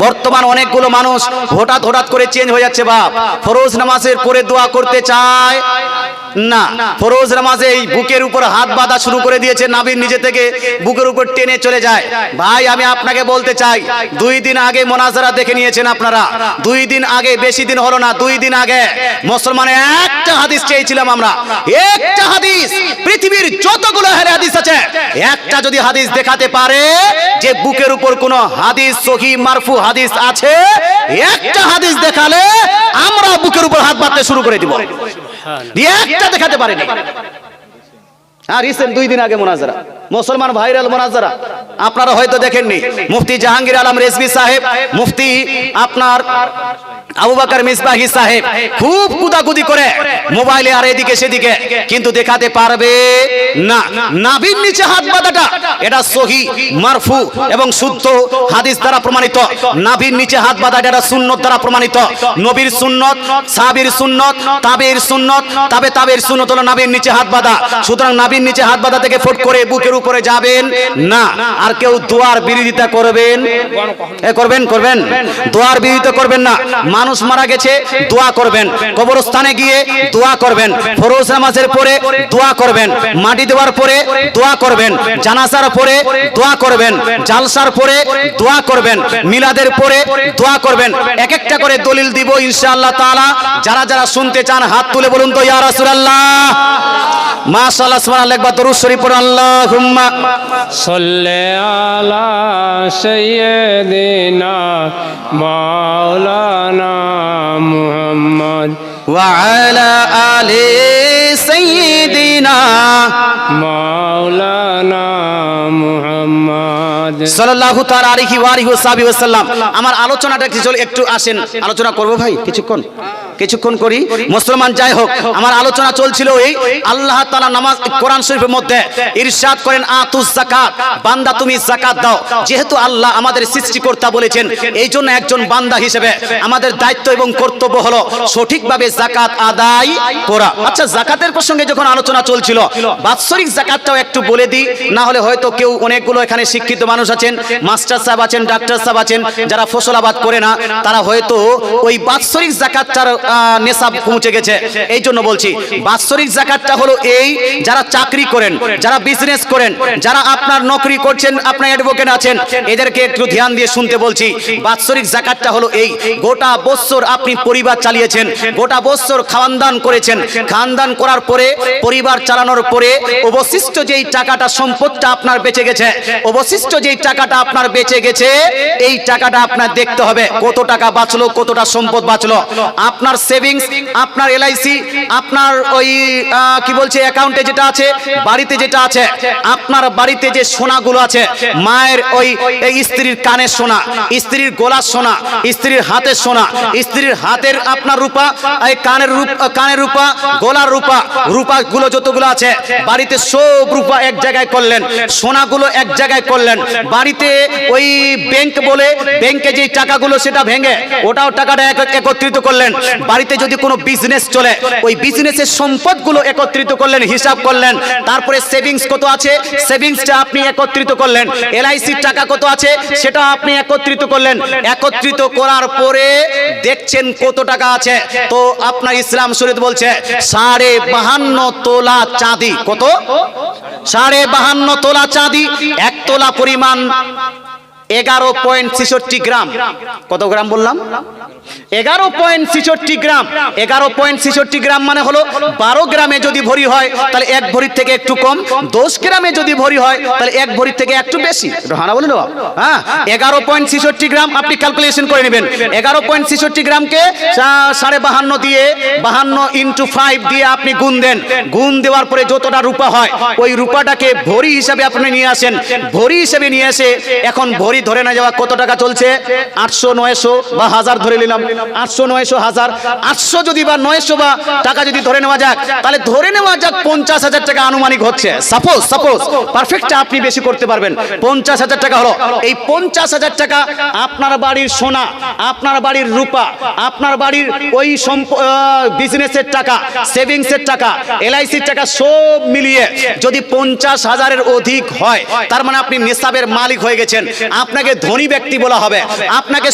বর্তমান অনেকগুলো মানুষ হঠাৎ করে চেঞ্জ হয়ে যাচ্ছে বাপ। ফরজ নামাজের পরে দোয়া করতে চায় না, ফরজ নামাজে এই বুকের উপর হাত বাঁধা শুরু করে দিয়েছে, নাভির নিচে থেকে বুকের উপর টেনে চলে যায়। ভাই, আমি আপনাকে বলতে চাই, 2 দিন আগে মোনাজারা দেখে নিয়েছেন আপনারা। 2 দিন আগে, বেশি দিন হলো না, 2 দিন আগে মুসলমানের একটা হাদিস চেয়েছিলাম আমরা, একটা হাদিস। পৃথিবীর যতগুলো হাদিস আছে, একটা যদি হাদিস দেখাতে পারে যে বুকের উপর কোন হাদিস সহিহ মারফু হাদিস আছে, একটা হাদিস দেখালে আমরা বুকের উপর হাত বাঁধতে শুরু করে দিব। একটা দেখাতে পারেনি। আর রিসেন্ট 2 দিন আগে মোনাজারা, মুসলমান ভাইরাল মোনাজারা, আপনারা হয়তো দেখেননি। মুফতি জাহাঙ্গীর আলম রেজভী সাহেব, মুফতি আপনার আবু বকর মিসবাহি সাহেব খুব কুদাকুদি করে মোবাইলে আর এদিকে সেদিকে, কিন্তু দেখাতে পারবে না। নাভির নিচে হাত বাঁধাটা এটা সহিহ মারফু এবং শুদ্ধ হাদিস দ্বারা প্রমাণিত। নাভির নিচে হাত বাঁধাটা এটা সুন্নত দ্বারা প্রমাণিত। নবীর সুন্নত, সাহাবীর সুন্নত, তাবেঈর সুন্নত, তাবেঈর সুন্নত হলো নাভির নিচে হাত বাঁধা। সুতরাং নাভির নিচে হাত বাঁধা থেকে ফট করে বুকের উপরে যাবেন না। আর কেউ দোয়ার বিরোধিতা করবেন দোয়ার বিরোধিতা করবেন না। মানুষ মারা গেছে, দোয়া করবেন। কবরস্থানে গিয়ে দোয়া করবেন। ফরজ নামাজের পরে দোয়া করবেন। মাটি দেওয়ার পরে দোয়া করবেন। জানাজার পরে দোয়া করবেন। জালসার পরে দোয়া করবেন। মিলাদের পরে দোয়া করবেন। এক একটা করে দলিল দিব ইনশাআল্লাহ তাআলা। যারা যারা শুনতে চান হাত তুলে বলুন তো ইয়া রাসূলুল্লাহ। মাশাআল্লাহ সুবহানাল্লাহ, একবার দরুদ শরীফ পড়ুন। আল্লাহুম্মা সাল্লি আলা সাইয়্যিদিনা মাওলানা মুহাম্মদ ওয়া আলা আলি সাইয়্যিদিনা মাওলানা মুহাম্মদ সাল্লাল্লাহু তাআলা আলাইহি ওয়া আলিহি ওয়াসাল্লাম। আমার আলোচনাটা একটু আসেন, আলোচনা করব ভাই কিছুক্ষণ করি। মুসলমান যাই হোক, আমার আলোচনা চলছিল এই আল্লাহ তাআলা নামাজ কোরআন শরীফের মধ্যে ইরশাদ করেন আতুজ যাকাত, বান্দা তুমি যাকাত দাও। যেহেতু আল্লাহ আমাদের সৃষ্টিকর্তা বলেছেন, এই জন্য একজন বান্দা হিসেবে আমাদের দায়িত্ব এবং কর্তব্য হলো সঠিকভাবে যাকাত আদায় করা। আচ্ছা, যাকাতের প্রসঙ্গে যখন আলোচনা চলছিল, বাৎসরিক যাকাতটাও একটু বলে দিই, না হলে হয়তো কেউ, অনেকগুলো এখানে শিক্ষিত মানুষ আছেন, মাস্টার সাহেব আছেন, ডাক্তার সাহেব আছেন, যারা ফসল আবাদ করে না, তারা হয়তো ওই বাৎসরিক যাকাতটার নেশাব পৌঁছে গেছে। এই জন্য বলছি, বাৎসরিক যাকাতটা হলো এই, যারা চাকরি করেন, যারা বিজনেস করেন, যারা আপনার নকরি করছেন, আপনার অ্যাডভোকেট আছেন, এদেরকে একটু ধ্যান দিয়ে শুনতে বলছি। বাৎসরিক যাকাতটা হলো এই, গোটা বছর আপনি পরিবার চালিয়েছেন, গোটা বছর খাওয়ান করেছেন, খাওয়ান করার পরে, পরিবার চালানোর পরে অবশিষ্ট যেই টাকাটা, সম্পদটা আপনার বেঁচে গেছে, অবশিষ্ট যেই টাকাটা আপনার বেঁচে গেছে, এই টাকাটা আপনার দেখতে হবে কত টাকা বাঁচলো, কতটা সম্পদ বাঁচলো। আপনার সেভিংস, আপনার এলআইসি, আপনার ওই কি বলছে অ্যাকাউন্টে যেটা আছে, বাড়িতে যেটা আছে, আপনার বাড়িতে যে সোনাগুলো আছে, মায়ের ওই স্ত্রীর কানের সোনা, স্ত্রীর গলার সোনা, স্ত্রীর হাতের সোনা, স্ত্রীর হাতের আপনার রূপা, এই কানের রূপা, গলার রূপা, রূপাগুলো যতগুলো আছে বাড়িতে সব রূপা এক জায়গায় করলেন, সোনাগুলো এক জায়গায় করলেন। বাড়িতে ওই ব্যাংক বলে, ব্যাংকে যে টাকাগুলো সেটা ভেঙে ওটাও টাকাটা একত্রিত করলেন। বাড়িতে যদি কোনো বিজনেস চলে, ওই বিজনেসের সম্পদগুলো একত্রিত করলেন, হিসাব করলেন। তারপরে সেভিংস কত আছে, সেভিংসটা আপনি একত্রিত করলেন। এলআইসির টাকা কত আছে, সেটা আপনি একত্রিত করলেন। একত্রিত করার পরে দেখছেন কত টাকা আছে, তো আপনার ইসলাম শরীয়ত বলছে 52.5 তোলা চাঁদি। কত? 52.5 তোলা চাঁদি। 1 তোলা পরিমাণ 11.66 গ্রাম। কত গ্রাম বললাম? 11.66 গ্রাম। 11.66 গ্রাম মানে হলো 12 গ্রামে যদি ভরি হয় তাহলে 1 ভরির থেকে একটু কম, 10 গ্রামে যদি ভরি হয় তাহলে 1 ভরির থেকে একটু বেশি। একটু হানা বলে দেবো। হ্যাঁ, 11.66 গ্রাম আপনি ক্যালকুলেশন করে নেবেন। 11.66 গ্রামকে 52.5 দিয়ে, 52 × 5 দিয়ে আপনি গুণ দেন। গুণ দেওয়ার পরে যতটা রূপা হয়, ওই রূপাটাকে ভরি হিসাবে আপনি নিয়ে আসেন। ভরি হিসাবে নিয়ে এসে এখন ভরি ধরে না যাওয়া কত টাকা চলছে, 800, 900 বা 1000 ধরে নিলাম। 800, 900, 1000, 800 যদি বা 900 বা টাকা যদি ধরে নেওয়া যাক, তাহলে ধরে নেওয়া যাক 50,000 টাকা আনুমানিক হচ্ছে। সাপোজ পারফেক্টটা আপনি বেশি করতে পারবেন। 50,000 টাকা হলো। এই 50,000 টাকা আপনার বাড়ির সোনা, আপনার বাড়ির রূপা, আপনার বাড়ির ওই বিজনেসের টাকা, সেভিংসের টাকা, এলআইসির টাকা সব মিলিয়ে যদি 50,000-এর অধিক হয়, তার মানে আপনি নেশাবের মালিক হয়ে গেছেন। আপনাকে ধনী ব্যক্তি বলা হবে, আপনাকে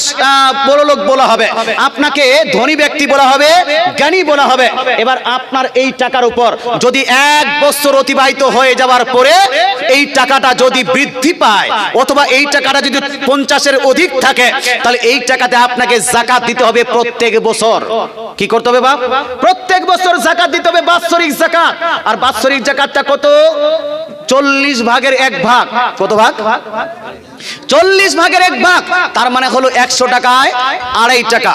বড় লোক বলা হবে, আপনাকে ধনী ব্যক্তি বলা হবে, জ্ঞানী বলা হবে। এবার আপনার এই টাকার উপর যদি 1 বছর অতিবাহিত হয়ে যাওয়ার পরে এই টাকাটা যদি বৃদ্ধি পায়, অথবা এই টাকাটা যদি 50-এর অধিক থাকে, তাহলে এই টাকাতে আপনাকে যাকাত দিতে হবে প্রত্যেক বছর। কি করতে হবে বাপ? প্রত্যেক বছর যাকাত দিতে হবে, বাৎসরিক যাকাত। আর বাৎসরিক যাকাতটা কত? 40/1 কত ভাগ? 40/1 ভাগ। তার মানে হলো 100 টাকায় 2.5 টাকা,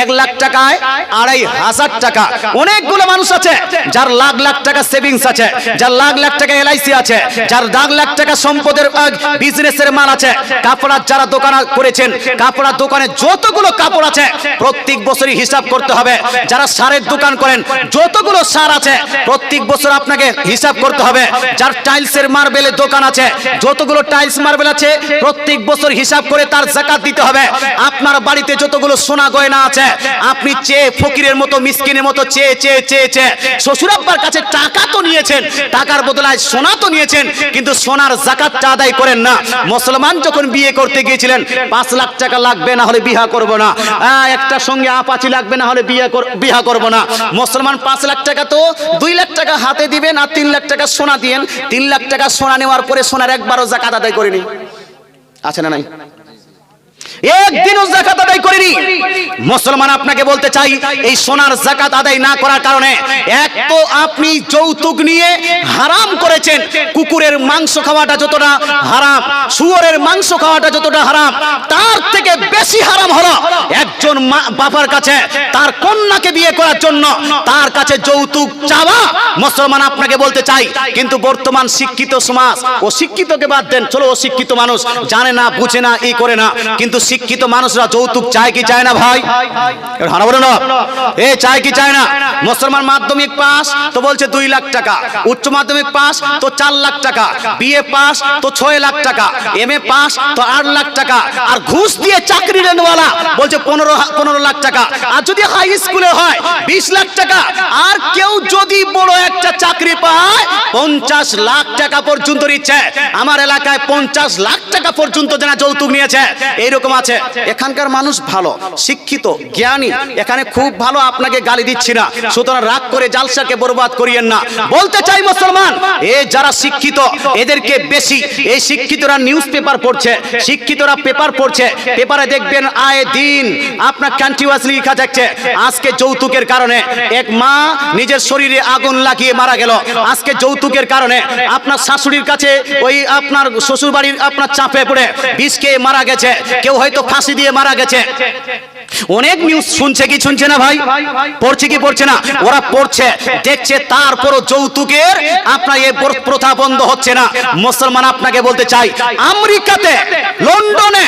1 লাখ টাকায় 2,500 টাকা। অনেকগুলো মানুষ আছে যার লাখ লাখ টাকা সেভিংস আছে, যার লাখ লাখ টাকা এলআইসি আছে, যার লাখ লাখ টাকা সম্পদের বিজনেসের মাল আছে। কাপড়ার যারা দোকান করেছেন, কাপড়ার দোকানে যতগুলো কাপড় আছে প্রত্যেক বছরই হিসাব করতে হবে। যারা সারের দোকান করেন, যতগুলো সার আছে প্রত্যেক বছর আপনাকে হিসাব করতে হবে। যার টাইলসের মার্বেলের দোকান আছে, যতগুলো টাইলস মার্বেল আছে প্রত্যেক বছর হিসাব করে তার যাকাত দিতে হবে। আপনার বাড়িতে যতগুলো সোনা গয়না আছে, আপনি চেয়ে ফকিরের মতো, মিসকিনের মতো চেয়ে চেয়ে চেয়ে চেয়ে শ্বশুর আব্বার কাছে টাকা তো নিয়েছেন, টাকার বদলায় সোনা তো নিয়েছেন, কিন্তু সোনার যাকাতটা আদায় করেন না। মুসলমান যখন বিয়ে করতে গিয়েছিলেন, 5 লাখ টাকা লাগবে, না হলে বিয়ে করব না। একটা সঙ্গে আপাচি লাগবে, না হলে বিয়ে করব না। মুসলমান 5 লাখ টাকা তো 2 লাখ টাকা হাতে দিবেন, আর 3 লাখ টাকা সোনা দিয়েন। 3 লাখ টাকা সোনা নেওয়ার পরে সোনার একবারও যাকাত আদায় করেনি। আছে না নাই? একদিনও যাকাত আদায় করেনি। মুসলমান আপনাকে বলতে চাই, এই সোনার যাকাত আদায় না করার কারণে এক তো আপনি যৌতুক নিয়ে হারাম করেছেন। কুকুরের মাংস খাওয়াটা যতটা হারাম, শুয়োরের মাংস খাওয়াটা যতটা হারাম, তার থেকে বেশি হারাম হলো একজন বাবার কাছে তার কন্যাকে বিয়ে করার জন্য তার কাছে যৌতুক চাওয়া। মুসলমান আপনাকে বলতে চাই, কিন্তু বর্তমান শিক্ষিত সমাজ, অশিক্ষিতকে বাদ দেন, চলো অশিক্ষিত মানুষ জানে না, বুঝে না, ই করে না, কিন্তু শিক্ষিত মানুষরা যৌতুক চায় কি চায় না ভাই? হানা বলো না, এ চায় কি চায় না? মুসলমান মাধ্যমিক পাস তো বলছে 2 লাখ টাকা, উচ্চ মাধ্যমিক পাস তো 4 লাখ টাকা, বিএ পাস তো 6 লাখ টাকা, এমএ পাস তো 8 লাখ টাকা, আর ঘুষ দিয়ে চাকরি নেওয়ালা বলছে 15 লাখ টাকা, আর যদি হাই স্কুলে হয় 20 লাখ টাকা, আর কেউ যদি বড় একটা চাকরি পায় 50 লাখ টাকা পর্যন্ত নিচ্ছে। আমার এলাকায় 50 লাখ টাকা পর্যন্ত যারা যৌতুক নিয়েছে এইরকম আছে। এখানকার মানুষ ভালো, শিক্ষিত, জ্ঞানী, এখানে খুব ভালো, আপনাকে গালি দিচ্ছি না, সুতরাং রাগ করে জালসাকে বরবাদ করিয়েন না। বলতে চাই মুসলমান, এই যারা শিক্ষিত এদেরকে বেশি, এই শিক্ষিতরা নিউজ পেপার পড়ছে, শিক্ষিতরা পেপার পড়ছে, পেপারে দেখবেন আয়ে দিন আপনার কন্টিনিউয়াসলি লেখা যাচ্ছে আজকে যৌতুকের কারণে এক মা নিজের শরীরে আগুন লাগিয়ে মারা গেল, আজকে যৌতুকের কারণে আপনার শাশুড়ির কাছে ওই আপনার শ্বশুর বাড়ির আপনার চাপে পড়ে বিষ খেয়ে মারা গেছে, কেউ হয়তো ফাঁসি দিয়ে মারা গেছে। অনেক নিউজ শুনছে কি শুনছে না ভাই? পড়ছে কি পড়ছে না? ওরা পড়ছে, দেখছে, তারপরও যৌতুকের আপনার এই প্রথা বন্ধ হচ্ছে না। মুসলমান আপনাকে বলতে চাই, আমেরিকাতে, লন্ডনে,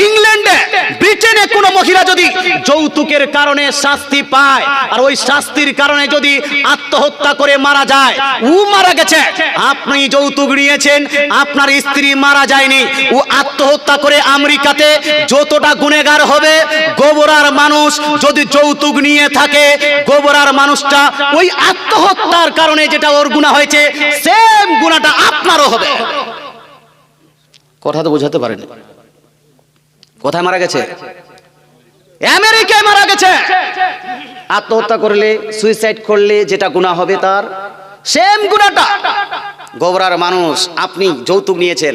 ইংল্যান্ডে, ব্রিটেনে কোন মহিলা যদি যৌতুকের কারণে শাস্তি পায়, আর ওই শাস্তির কারণে যদি আত্মহত্যা করে মারা যায়, ও মারা গেছে, আপনি যৌতুক নিয়েছেন, আপনার স্ত্রী মারা যায়নি, ও আত্মহত্যা করে আমেরিকাতে যতটা গুনেগার হবে, গোবরার মানুষ যদি যৌতুক নিয়ে থাকে, গোবরার মানুষটা ওই আত্মহত্যার কারণে যেটা ওর গুনাহ হয়েছে, সেম গুনাহটা আপনারও হবে। কথা তো বোঝাতে পারেন। কোথায় মারা গেছে? আমেরিকায় মারা গেছে। আত্মহত্যা করলে, সুইসাইড করলে যেটা গুনাহ হবে তার সেম গুনাহটা গোবরার মানুষ। আপনি যৌতুক নিয়েছেন,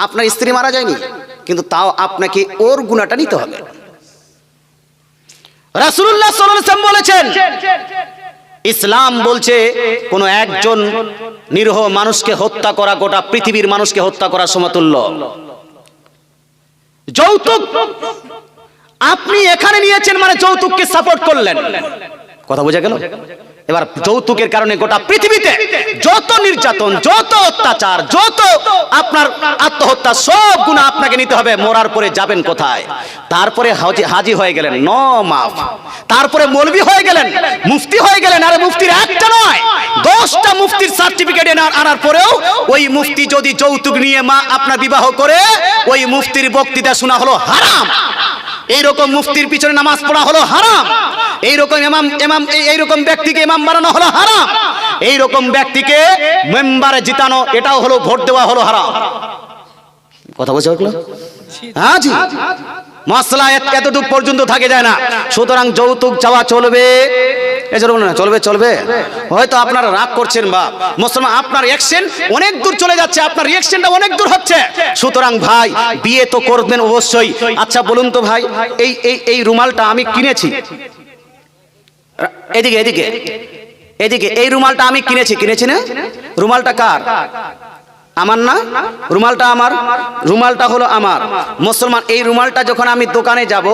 আপনার স্ত্রী মারা যায়নি, কিন্তু তাও আপনাকে ওর গুনাহটা নিতে হবে। রাসূলুল্লাহ সাল্লাল্লাহু আলাইহি ওয়াসাল্লাম বলেছেন, ইসলাম বলছে কোন একজন নিরীহ মানুষকে হত্যা করা গোটা পৃথিবীর মানুষকে হত্যা করার সমতুল্য। যৌতুক আপনি এখানে নিয়েছেন মানে যৌতুককে সাপোর্ট করলেন। কথা বোঝা গেল? এবার যৌতুকের কারণে গোটা পৃথিবীতে যত নির্যাতন, যত অত্যাচার, যত আপনার আত্মহত্যা, সব গুনাহ আপনাকে নিতে হবে। মরার পরে যাবেন কোথায়? তারপরে হাজি হয়ে গেলেন, নো মাফ। তারপরে মৌলবি হয়ে গেলেন, মুফতি হয়ে গেলেন। আরে মুফতির একটা নয়, 10টা মুফতির সার্টিফিকেট আনার পরেও ওই মুফতি যদি যৌতুক নিয়ে আপনার বিবাহ করে, ওই মুফতির বক্তৃতা শোনা হলো হারাম। এইরকম মুফতির পিছনে নামাজ পড়া হলো হারাম। এইরকম এইরকম ব্যক্তিকে ইমাম বানানো হলো হারাম। এইরকম ব্যক্তিকে মেম্বারে জিতানো, এটাও হলো ভোট দেওয়া হলো হারাম। কথা বোঝা গেল? হ্যাঁ জি, মাসলা এতটুকু পর্যন্ত থাকে যায় না। সুতরাং যৌতুক চাওয়া চলবে? চলবে, চলবে। হয়তো আপনারা রাগ করছেন, বা মুসলমান আপনার অ্যাকশন অনেক দূর চলে যাচ্ছে, আপনার রিঅ্যাকশনটা অনেক দূর হচ্ছে। সুতরাং ভাই, বিয়ে তো করবেন অবশ্যই। আচ্ছা বলুন তো ভাই, এই রুমালটা আমি কিনেছি, এদিকে এদিকে এদিকে, এই রুমালটা আমি কিনেছি না? রুমালটা কার? আমার না? রুমালটা আমার, রুমালটা হলো আমার। মুসলমান, এই রুমালটা যখন আমি দোকানে যাব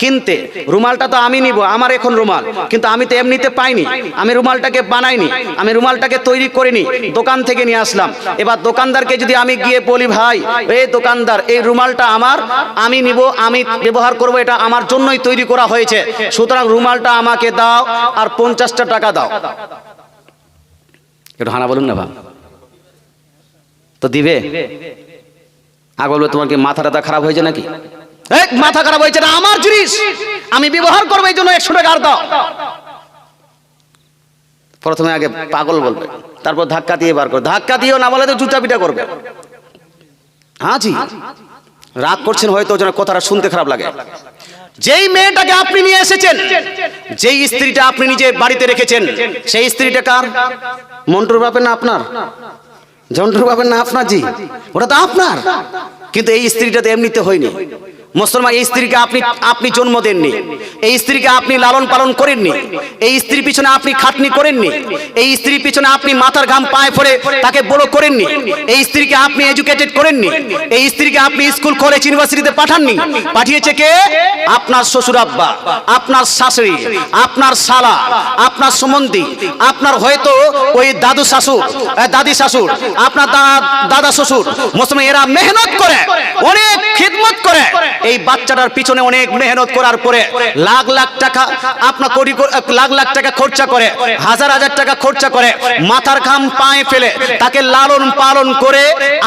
কিনতে, রুমালটা তো আমি নিব, আমার এখন রুমাল, কিন্তু আমি তো এমনিতে পাইনি, আমি রুমালটাকে বানাইনি, আমি রুমালটাকে তৈরি করিনি, দোকান থেকে নিয়ে আসলাম। এবার দোকানদারকে যদি আমি গিয়ে বলি, ভাই এই দোকানদার, এই রুমালটা আমার, আমি নিব, আমি ব্যবহার করব, এটা আমার জন্যই তৈরি করা হয়েছে, সুতরাং রুমালটা আমাকে দাও আর 50টা টাকা দাও। একটু হানা বলুন না ভাই, তো দিবে? আগে বলবে তোমার কি মাথা টাথা খারাপ হয়েছে নাকি? মাথা খারাপ হয়েছে না, আমার জিনিস, আমি ব্যবহার করবো, এই জন্য 100 টাকা আর দাও। প্রথমে আগে পাগল বলবে, তারপর ধাক্কা দিয়ে বার করবে, ধাক্কা দিয়েও না বলে তো জুতা পিটা করবে। হ্যাঁ জি, রাগ করছেন হয়তো, যেন কথাটা শুনতে খারাপ লাগে। যেই মেয়েটাকে আপনি নিয়ে এসেছেন, যেই স্ত্রীটা আপনি নিজে বাড়িতে রেখেছেন, সেই স্ত্রীটা কার? মন্টুর বাপের না আপনার? জন্টু পাবেন না আপনার জি, ওটা তো আপনার। কিন্তু এই স্ত্রীটা তো এমনিতে হয়নি। মুসলমান, এই স্ত্রীকে আপনি জন্ম দেননি, এই স্ত্রীকে আপনি লালন পালন করেননি, এই স্ত্রীর পিছনে আপনি খাটনি করেননি, এই স্ত্রীর পিছনে আপনি মাথার ঘাম পায়ে ফেলে তাকে বড় করেননি, এই স্ত্রীকে আপনি এডুকেটেড করেননি, এই স্ত্রীকে আপনি স্কুল কলেজ ইউনিভার্সিটিতে পাঠাননি। পাঠিয়েছে কে? আপনার শ্বশুর আব্বা, আপনার শাশুড়ি, আপনার শালা, আপনার সম্বন্ধী, আপনার হয়তো ওই দাদু শাশুড়, দাদি শাশুড়, আপনার দাদা শ্বশুর। মুসলমান, এরা মেহনত করে, অনেক খিদমত করে, এই বাচ্চাটার পিছনে অনেক মেহনত করার পরে লাখ লাখ টাকা, আপনার কোটি লাখ লাখ টাকা খরচা করে, হাজার হাজার টাকা খরচা করে, মাথার ঘাম পায়ে ফেলে তাকে লালন পালন করে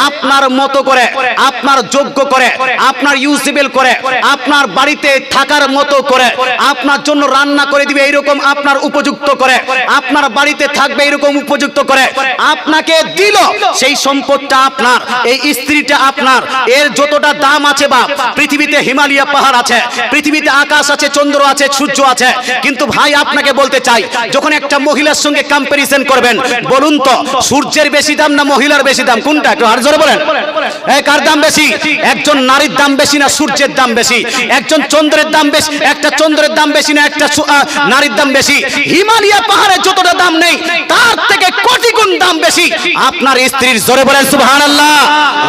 আপনার মতো করে, আপনার যোগ্য করে, আপনার ইউজেবল করে, আপনার বাড়িতে থাকার মতো করে, আপনার জন্য রান্না করে দিবে এইরকম আপনার উপযুক্ত করে, আপনার বাড়িতে থাকবে এরকম উপযুক্ত করে আপনাকে দিল। সেই সম্পদটা আপনার, এই স্ত্রীটা আপনার। এর যতটা দাম আছে বাপ, পৃথিবীতে হিমালয় পাহাড় আছে, পৃথিবীতে আকাশ আছে, চন্দ্র আছে, সূর্য আছে। কিন্তু ভাই আপনাকে বলতে চাই, যখন একটা মহিলার সঙ্গে কম্পারিজন করবেন, বলুন তো সূর্যের বেশি দাম না মহিলার বেশি দাম? কোনটা? একটু আর জোরে বলেন, কার দাম বেশি? একজন নারীর দাম বেশি না সূর্যের দাম বেশি? একজন চন্দ্রের দাম বেশি, একটা চন্দ্রের দাম বেশি না একটা নারীর দাম বেশি? হিমালয় পাহাড়ে যতটা দাম নেই তার থেকে কোটি গুণ দাম বেশি আপনার স্ত্রীর। জোরে বলেন সুবহানাল্লাহ।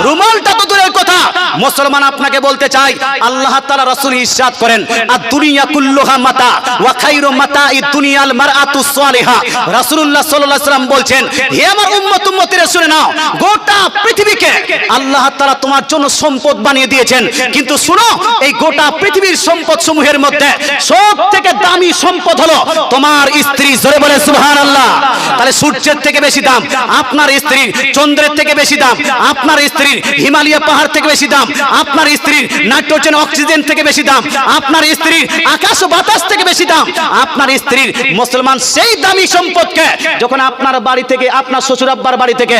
রুমালটা তো দূরের কথা, মুসলমান আপনাকে বলতে চাই, আল্লাহ তাআলা রাসূল ইরশাদ করেন, আদ-দুনিয়া কুল্লুহা মাতা ওয়া খায়রু মাতা'id দুনিয়াল মারআতুস সালিহা। রাসূলুল্লাহ সাল্লাল্লাহু আলাইহি ওয়াসাল্লাম বলছেন, হে আমার উম্মত উম্মতিরা শুনে নাও, গোটা পৃথিবীকে আল্লাহ তাআলা তোমার জন্য সম্পদ বানিয়ে দিয়েছেন, কিন্তু শুনো, এই গোটা পৃথিবীর সম্পদ সমূহের মধ্যে সবথেকে দামি সম্পদ হলো তোমার স্ত্রী। জোরে বলে সুবহানাল্লাহ। তাহলে সূর্যের থেকে বেশি দাম আপনার স্ত্রীর, চন্দ্রের থেকে বেশি দাম আপনার স্ত্রীর, হিমালয় পাহাড় থেকে বেশি দাম আপনার স্ত্রীর, নাইট্রোজেন অক্সিজেন থেকে বেশি দাম আপনার স্ত্রীর, আকাশ ও বাতাস থেকে বেশি দাম আপনার স্ত্রীর। মুসলমান, সেই দামি সম্পদকে যখন আপনার বাড়ি থেকে, আপনার শ্বশুর আব্বার বাড়ি থেকে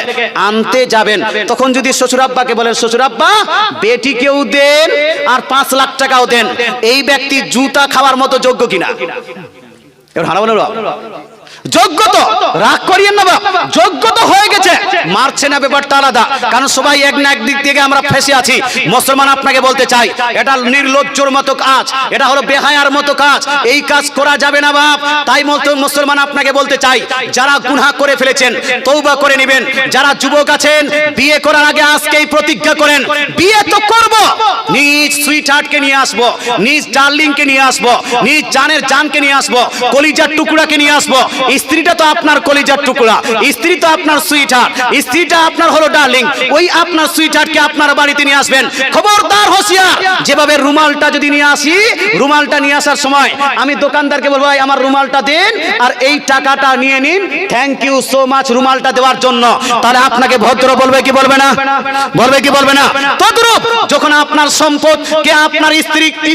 আনতে যাবেন, তখন যদি শ্বশুর আব্বাকে বলেন, শ্বশুর আব্বা বেটিকেও দেন আর 5 লাখ টাকাও দেন, এই ব্যক্তি জুতা খাওয়ার মতো যোগ্য কিনা? এবার হারা বলো, যোগ্য তো, রাগ করিয়েন না বাপ, যোগ্য তো হয়ে গেছে, মারছে না, ব্যাপারটা আলাদা। কারণ সবাই এক না একদিক থেকে আমরা ফেসে আছি। মুসলমান, আপনাকে বলতে চাই, এটা নির্লজ্জর মতো কাজ, এটা হলো বেহায়ার মতো কাজ, এই কাজ করা যাবে না বাপ। তাই মুসলমান আপনাকে বলতে চাই, যারা গুনাহ করে ফেলেছেন তওবা করে নেবেন। যারা যুবক আছেন, বিয়ে করার আগে আজকেই প্রতিজ্ঞা করেন, বিয়ে তো করব, নিজ সুইট হার্টকে নিয়ে আসবো, নিজ ডার্লিংকে নিয়ে আসবো, নিজ জানের জানকে নিয়ে আসবো, কলিজার টুকরাকে নিয়ে আসবো। স্ত্রীটা তো আপনার কলিজার টুকরা, স্ত্রী তো আপনার সুইট হার্ট, স্ত্রীটা আপনার হলো ডার্লিং, ওই আপনার সুইট হার্টকে আপনার বাড়িতে নিয়ে আসবেন। খবরদার, হোশিয়ার, যেভাবে রুমালটা যদি নিয়ে আসি, রুমালটা নিয়ে আসার সময় আমি দোকানদারকে বলবো, ভাই আমার রুমালটা দেন আর এই টাকাটা নিয়ে নিন, থ্যাংক ইউ সো মাচ রুমালটা দেওয়ার জন্য। তাহলে আপনাকে ভদ্র বলবে কি বলবে না? বলবে কি বলবে না? তদ্রূপ যখন আপনার সম্পদকে, আপনার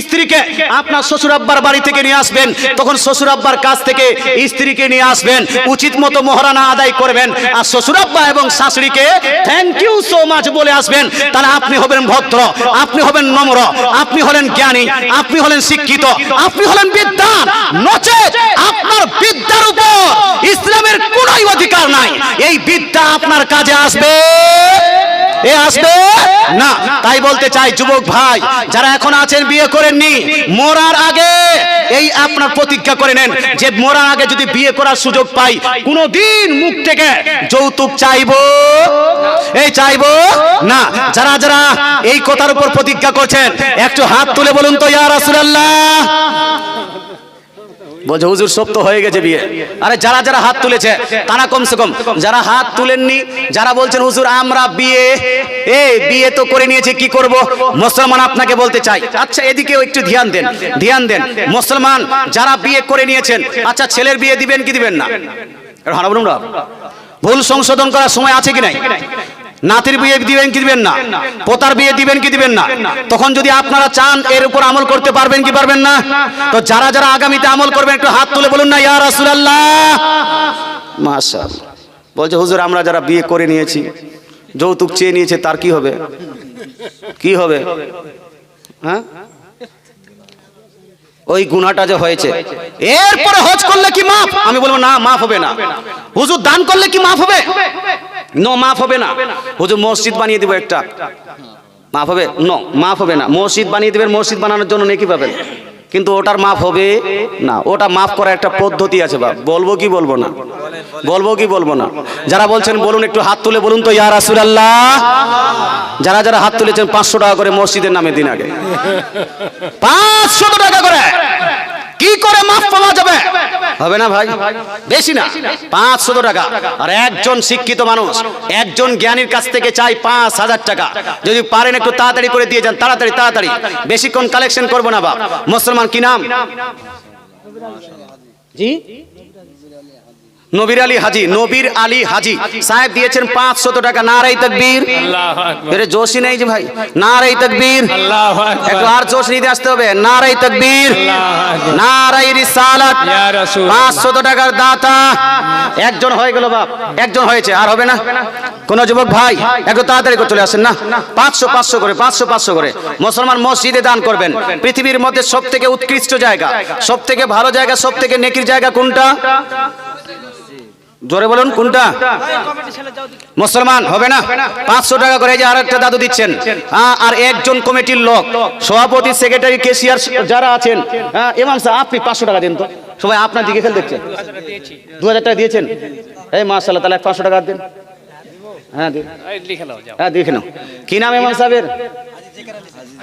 স্ত্রীকে আপনার শ্বশুর আব্বার বাড়ি থেকে নিয়ে আসবেন, তখন শ্বশুর আব্বার কাছ থেকে স্ত্রীকে নিয়ে আসবেন, উচিত মতো মোহরানা আদায় করবেন, আর শ্বশুর আব্বা এবং শাশুড়িকে থ্যাংক ইউ সো মাচ বলে আসবেন। তাহলে আপনি হবেন ভদ্র, আপনি হবেন নম্র, আপনি হলেন জ্ঞানী, আপনি হলেন শিক্ষিত, আপনি হলেন বিদ্বান। নচেত আপনার বিদ্যার উপর ইসলামের কোনো অধিকার নাই। এই বিদ্যা আপনার কাজে আসবে, আসবে না। তাই বলতে চাই, যুবক ভাই যারা এখন আছেন, বিয়ে করেননি, মরার আগে এই আপনার প্রতিজ্ঞা করে নেন যে মরার আগে যদি বিয়ে করার সুযোগ পাই, কোনদিন মুখ থেকে যৌতুক চাইবো, এই চাইবো না। যারা যারা এই কথার উপর প্রতিজ্ঞা করছেন, একটু হাত তুলে বলুন তো, ইয়া রাসূলুল্লাহ। বলছে হুজুর সব তো হয়ে গেছে বিয়ে। আরে যারা যারা হাত তুলেছে তারা কমসে কম, যারা হাত তুলেননি, যারা বলছেন হুজুর আমরা বিয়ে তো করে নিয়েছে, কি করব? মুসলমান আপনাকে বলতে চাই, আচ্ছা এদিকেও একটু ধ্যান দেন, ধ্যান দেন। মুসলমান যারা বিয়ে করে নিয়েছেন, আচ্ছা ছেলের বিয়ে দিবেন কি দিবেন না? ভুল সংশোধন করার সময় আছে কি নাই? নাতির বিয়ে দিবেন কি দিবেন না? পোতার বিয়ে দিবেন কি দিবেন না? তখন যদি আপনারা চান এর উপর আমল করতে পারবেন কি পারবেন না? তো যারা যারা আগামীতে আমল করবেন একটু হাত তুলে বলুন না, ইয়া রাসূলুল্লাহ। মাশাআল্লাহ। বলছে হুজুর আমরা যারা বিয়ে করে নিয়েছি, যৌতুক চেয়ে নিয়েছে, তার কি হবে? কি হবে? হ্যাঁ, ওই গুনাহটা যে হয়েছে, এরপরে হজ করলে কি মাফ? আমি বলবো না, মাফ হবে না। হুজুর দান করলে কি মাফ হবে? নো, মাফ হবে না। হুজুর মসজিদ বানিয়ে দিব একটা, মাফ হবে? নো, মাফ হবে না। মসজিদ বানিয়ে দিবেন, মসজিদ বানানোর জন্য নেকি পাবেন, কিন্তু ওটার মাফ হবে না। ওটা মাফ করার একটা পদ্ধতি আছে বাপ। বলবো কি বলবো না? বলবো কি বলবো না? যারা বলছেন বলুন, একটু হাত তুলে বলুন তো ইয়া রাসূলুল্লাহ। যারা যারা হাত তুলেছেন 500 টাকা করে মসজিদের নামে দিন আগে, 500 টাকা করে। কি করে মাফ পাওয়া যাবে? হবে না ভাই, বেশি না, 500 টাকা। আর একজন শিক্ষিত মানুষ, একজন জ্ঞানীর কাছ থেকে চাই 5000 টাকা। যদি পারেন একটু তাড়াতাড়ি করে দিয়ে যান, তাড়াতাড়ি তাড়াতাড়ি, বেশিক্ষণ কালেকশন করবো না বাপ। মুসলমান কি নাম? জি, নবীর আলী হাজি। নবীর আলী হাজি সাহেব দিয়েছেন 500 টাকা। নারাই তাকবীর। আল্লাহু আকবার। এর জোশই নেই যে ভাই। নারাই তাকবীর। আল্লাহু আকবার। একটু আর জোশ নিতে আসতে হবে। নারাই তাকবীর, আল্লাহু আকবার। নারাই রিসালাত। ইয়া রাসূল। 500 টাকার দাতা একজন হয়ে গেল বাপ, একজন হয়েছে, আর হবে না। কোন যুবক ভাই একটু তাড়াতাড়ি করে চলে আসেন না। 500 করে, 500 করে মুসলমান মসজিদে দান করবেন। পৃথিবীর মধ্যে সবথেকে উৎকৃষ্ট জায়গা, সবথেকে ভালো জায়গা, সবথেকে নেকির জায়গা কোনটা? জোরে বলুন কোনটা? মুসলমান। হবে না? 500 টাকা করে। এই যে আরেকটা দাদু দিচ্ছেন, আর একজন কমিটির লোক, সভাপতি, সেক্রেটারি, কেশিয়ার যারা আছেন, ইমাম সাহেব আপনি 500 টাকা দিন তো। সবাই আপনার দিকে খেল দেখছেন। 2000 টাকা দিয়েছেন। এই মাশাআল্লাহ, তাহলে 500 টাকা দিন। হ্যাঁ দিন, হ্যাঁ দেখে নাও। কি নাম ইমাম সাহেবের?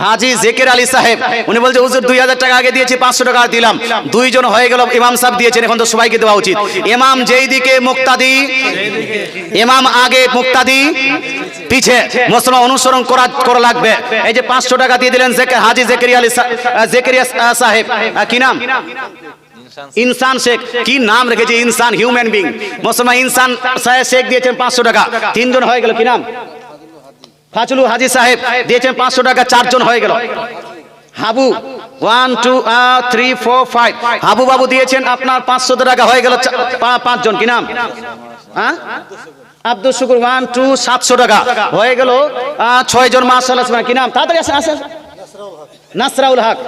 হাজি জেকের আলী সাহেব। উনি বলছে হুজুর 2000 টাকা আগে দিয়েছি, 500 টাকা দিলাম। দুইজন হয়ে গেল। ইমাম সাহেব দিয়েছেন, এখন তো সবাইকে দেওয়া উচিত। ইমাম যেই দিকে মুক্তাদি, ইমাম আগে, মুক্তাদি পিছে। মুসলমান অনুসরণ করা লাগবে। এই যে 500 টাকা দিয়ে দিলেন হাজি জেকেরিয়া আলী জেকেরিয়া সাহেব। কি নাম? ইনসান শেখ। কি নাম রেখেছে? ইনসান, হিউম্যান বিং। মুসলমান ইনসান শেখ দিয়েছেন 500 টাকা। তিনজন হয়ে গেল। কি নাম? ফাজলু হাজি সাহেব দিয়েছেন 500 টাকা। 4 জন হয়ে গেল। হাবু 1 2 3 4 5 হাবু বাবু দিয়েছেন আপনার 500 টাকা, হয়ে গেল 5 জন। কি নাম? আব্দুল শুকুর 1 2 700 টাকা, হয়ে গেল 6 জন। মাশাআল্লাহ। কি নাম? তাড়াতাড়ি আসেন, আসেন। নাসরাউল হক।